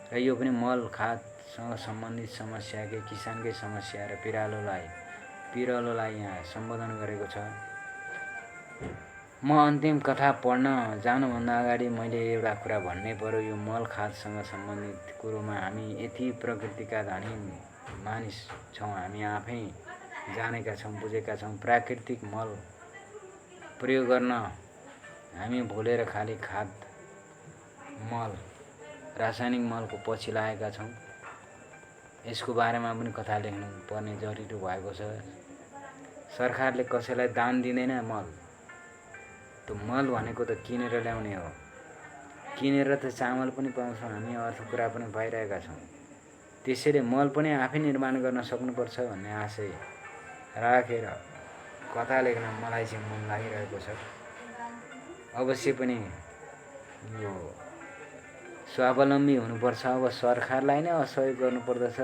र यो पनि मल खादसँग सम्बन्धित समस्या के किसानकै समस्या र पिरालोलाई यहाँ सम्बोधन गरेको छ। म अन्तिम कथा पढ्न जानुभन्दा अगाडि मैले एउटा कुरा भन्नै पर्यो। यो मल खादसँग सम्बन्धित कुरोमा हामी यति प्रकृतिका धनी मानिस छौँ, हामी आफै जानेका छौँ, बुझेका छौँ। प्राकृतिक मल प्रयोग गर्न हामी भुलेर खाली खाद मल रासायनिक मलको पछि लागेका छौँ। यसको बारेमा पनि कथा लेख्नु पर्ने जरुरी भएको छ। सरकारले कसैलाई दान दिँदैन मल। त्यो मल भनेको त किनेर ल्याउने हो। किनेर त चामल पनि पाउँछौँ हामी, अर्को कुरा पनि पाइरहेका छौँ। त्यसैले मल पनि आफै निर्माण गर्न सक्नुपर्छ भन्ने आशय राखेर कथा लेख्न मलाई चाहिँ मन लागिरहेको छ। अवश्य पनि यो स्वावलम्बी हुनुपर्छ। अब सरकारलाई नै असहयोग गर्नुपर्दछ,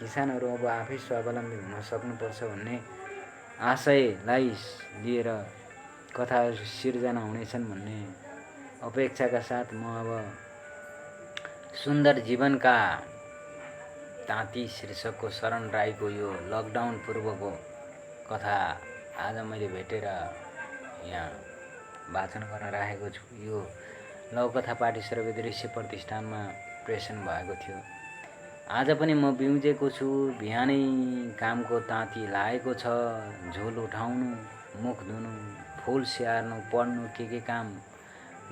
किसानहरू अब आफै स्वावलम्बी हुन सक्नुपर्छ भन्ने आशयलाई लिएर कथाहरू सिर्जना हुनेछन् भन्ने अपेक्षाका साथ म अब सुन्दर जीवनका ताँती शीर्षकको शरण राईको यो लकडाउन पूर्वको कथा आज मैले भेटेर यहाँ वाचन गर्न राखेको छु। यो लौकथा पाटी सर्वोदय दृश्य प्रतिष्ठानमा प्रेषण भएको थियो। आज पनि म बिउजेको छु, बिहानै कामको ताँती लागेको छ। झोल उठाउनु, मुख धुनु, फुल स्याहार्नु, पढ्नु, के काम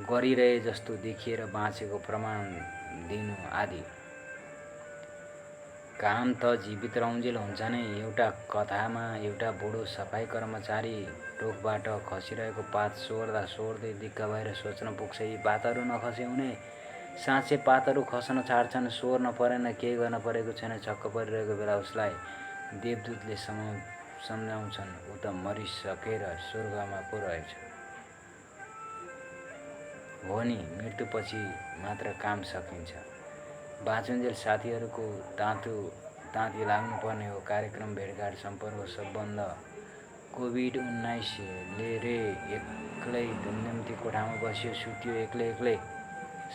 गरिरहे जस्तो देखिएर बाँचेको प्रमाण दिनु आदि। काम त जीवित रौन्जेल हुन्छ नै। एउटा कथामा एउटा बुढो सफाई कर्मचारी टोकबाट खसिरहेको पात सोर्दै दिक्क भएर सोच्न पुग्छ, यी पातहरू नखसे हुने। साँच्चै पातहरू खस्न छाड्छन्। सोर्न परेन, केही गर्न परेको छैन। छक्क परिरहेको बेला उसलाई देवदूतले सम्झाउँछन्, ऊ त मरिसकेर स्वर्गमा पो रहेछ। हो नि, मृत्युपछि मात्र काम सकिन्छ। बाँचुन्जेल साथीहरूको ताँती लाग्नुपर्ने हो। कार्यक्रम, भेटघाट, सम्पर्क सब बन्द। कोभिड-19ले रे एक्लै धुमधुम्ती कोठामा बस्यो, सुत्यो एक्लै।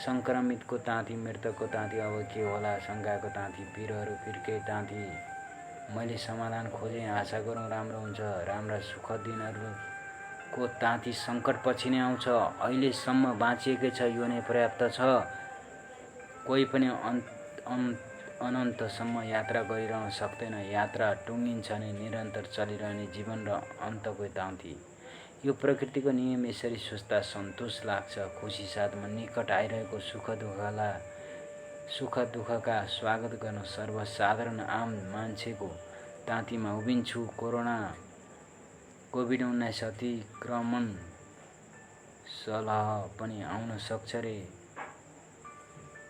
सङ्क्रमितको ताँती, मृतकको ताँती, अब के होला शङ्काको ताँती, पिरहरू फिर्के ताँती। मैले समाधान खोजेँ, आशा गरौँ राम्रो हुन्छ। राम्रा सुख दिनहरूको ताँती सङ्कटपछि नै आउँछ। अहिलेसम्म बाँचिएकै छ, यो नै पर्याप्त छ। कोही पनि अनन्तसम्म यात्रा गरिरहन सक्दैन। यात्रा टुङ्गिन्छ नै, निरन्तर चलिरहने जीवन र अन्तको ताँती। यो प्रकृतिको नियम। यसरी सोच्दा सन्तोष लाग्छ। खुसी साथमा निकट आइरहेको सुख दुःखका स्वागत गर्न सर्वसाधारण आम मान्छेको ताँतीमा उभिन्छु। कोभिड-19 अतिक्रमण सलह पनि आउन सक्छ रे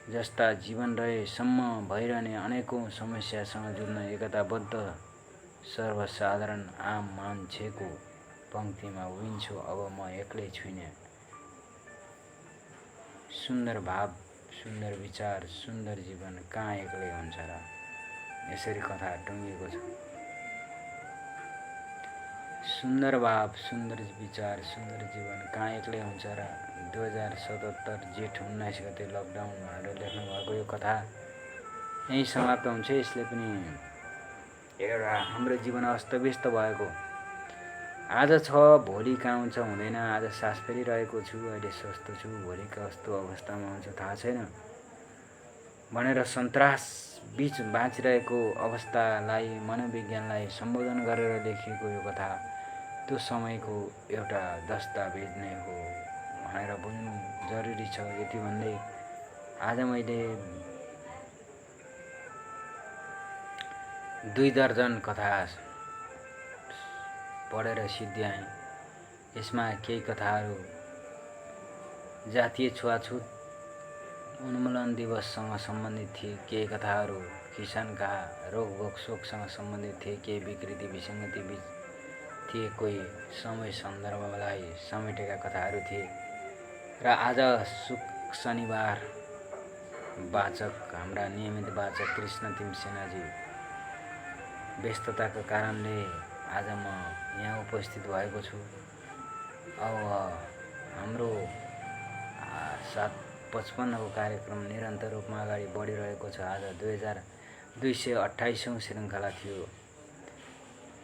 जस्ता जीवन रहेसम्म भइरहने अनेकौं समस्यासँग जुझ्न एकताबद्ध सर्वसाधारण आम मान्छेको पंक्तिमा उभिन्छु। अब म एक्लै छुइनँ। सुन्दर भाव, सुन्दर विचार, सुन्दर जीवन कहाँ एक्लै हुन्छ र? यसरी कथा टुङ्गिएको छ। सुन्दर भाव, सुन्दर विचार, सुन्दर जीवन कहाँ एक्लै हुन्छ र? 2077 जेठ 19 गते लकडाउन भनेर लेख्नु भएको यो कथा यही समाप्त हुन्छ। यसले पनि एउटा हाम्रो जीवन अस्तव्यस्त भएको आज छ, भोलि कहाँ हुन्छ हुँदैन। आज सास फेरिरहेको छु, अहिले स्वस्थ छु, भोलि कस्तो अवस्थामा हुन्छ थाहा छैन भनेर सन्तास बीच बाँचिरहेको अवस्थालाई, मनोविज्ञानलाई सम्बोधन गरेर लेखिएको यो कथा त्यो समयको एउटा दस्तावेज नै हो भनेर बुझ्नु जरुरी छ। यति भन्दै आज मैले 2 दर्जन कथा पढेर सिद्ध्याएँ। यसमा केही कथाहरू जातीय छुवाछुत उन्मूलन दिवससँग सम्बन्धित थिए, केही कथाहरू किसानका रोगभोग शोकसँग सम्बन्धित थिए, केही विकृति विसङ्गति थिए, कोही समय सन्दर्भलाई समेटेका कथाहरू थिए। र आज शनिबार वाचक, हाम्रा नियमित वाचक कृष्ण तिमसेनाजी व्यस्तताका कारणले आज म यहाँ उपस्थित भएको छु। अब हाम्रो 55 को कार्यक्रम निरन्तर रूपमा अगाडि बढिरहेको छ। आज 2228औं श्रृङ्खला थियो।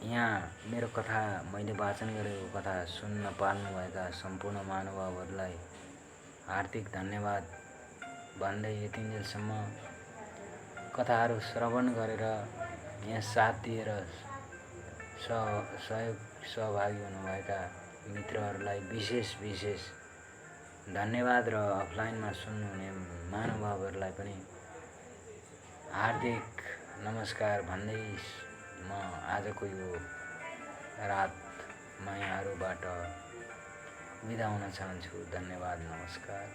यहाँ मेरो कथा, मैले वाचन गरेको कथा सुन्न पाल्नुभएका सम्पूर्ण महानुभावहरूलाई हार्दिक धन्यवाद भन्दै यतिन्जेलसम्म कथाहरू श्रवण गरेर यहाँ साथ दिएर सहभागी हुनुभएका मित्रहरूलाई विशेष धन्यवाद र अफलाइनमा सुन्नुहुने महानुभावहरूलाई पनि हार्दिक नमस्कार भन्दै म आजको यो रातमा यहाँहरूबाट बिदा हुन चाहन्छु। धन्यवाद, नमस्कार।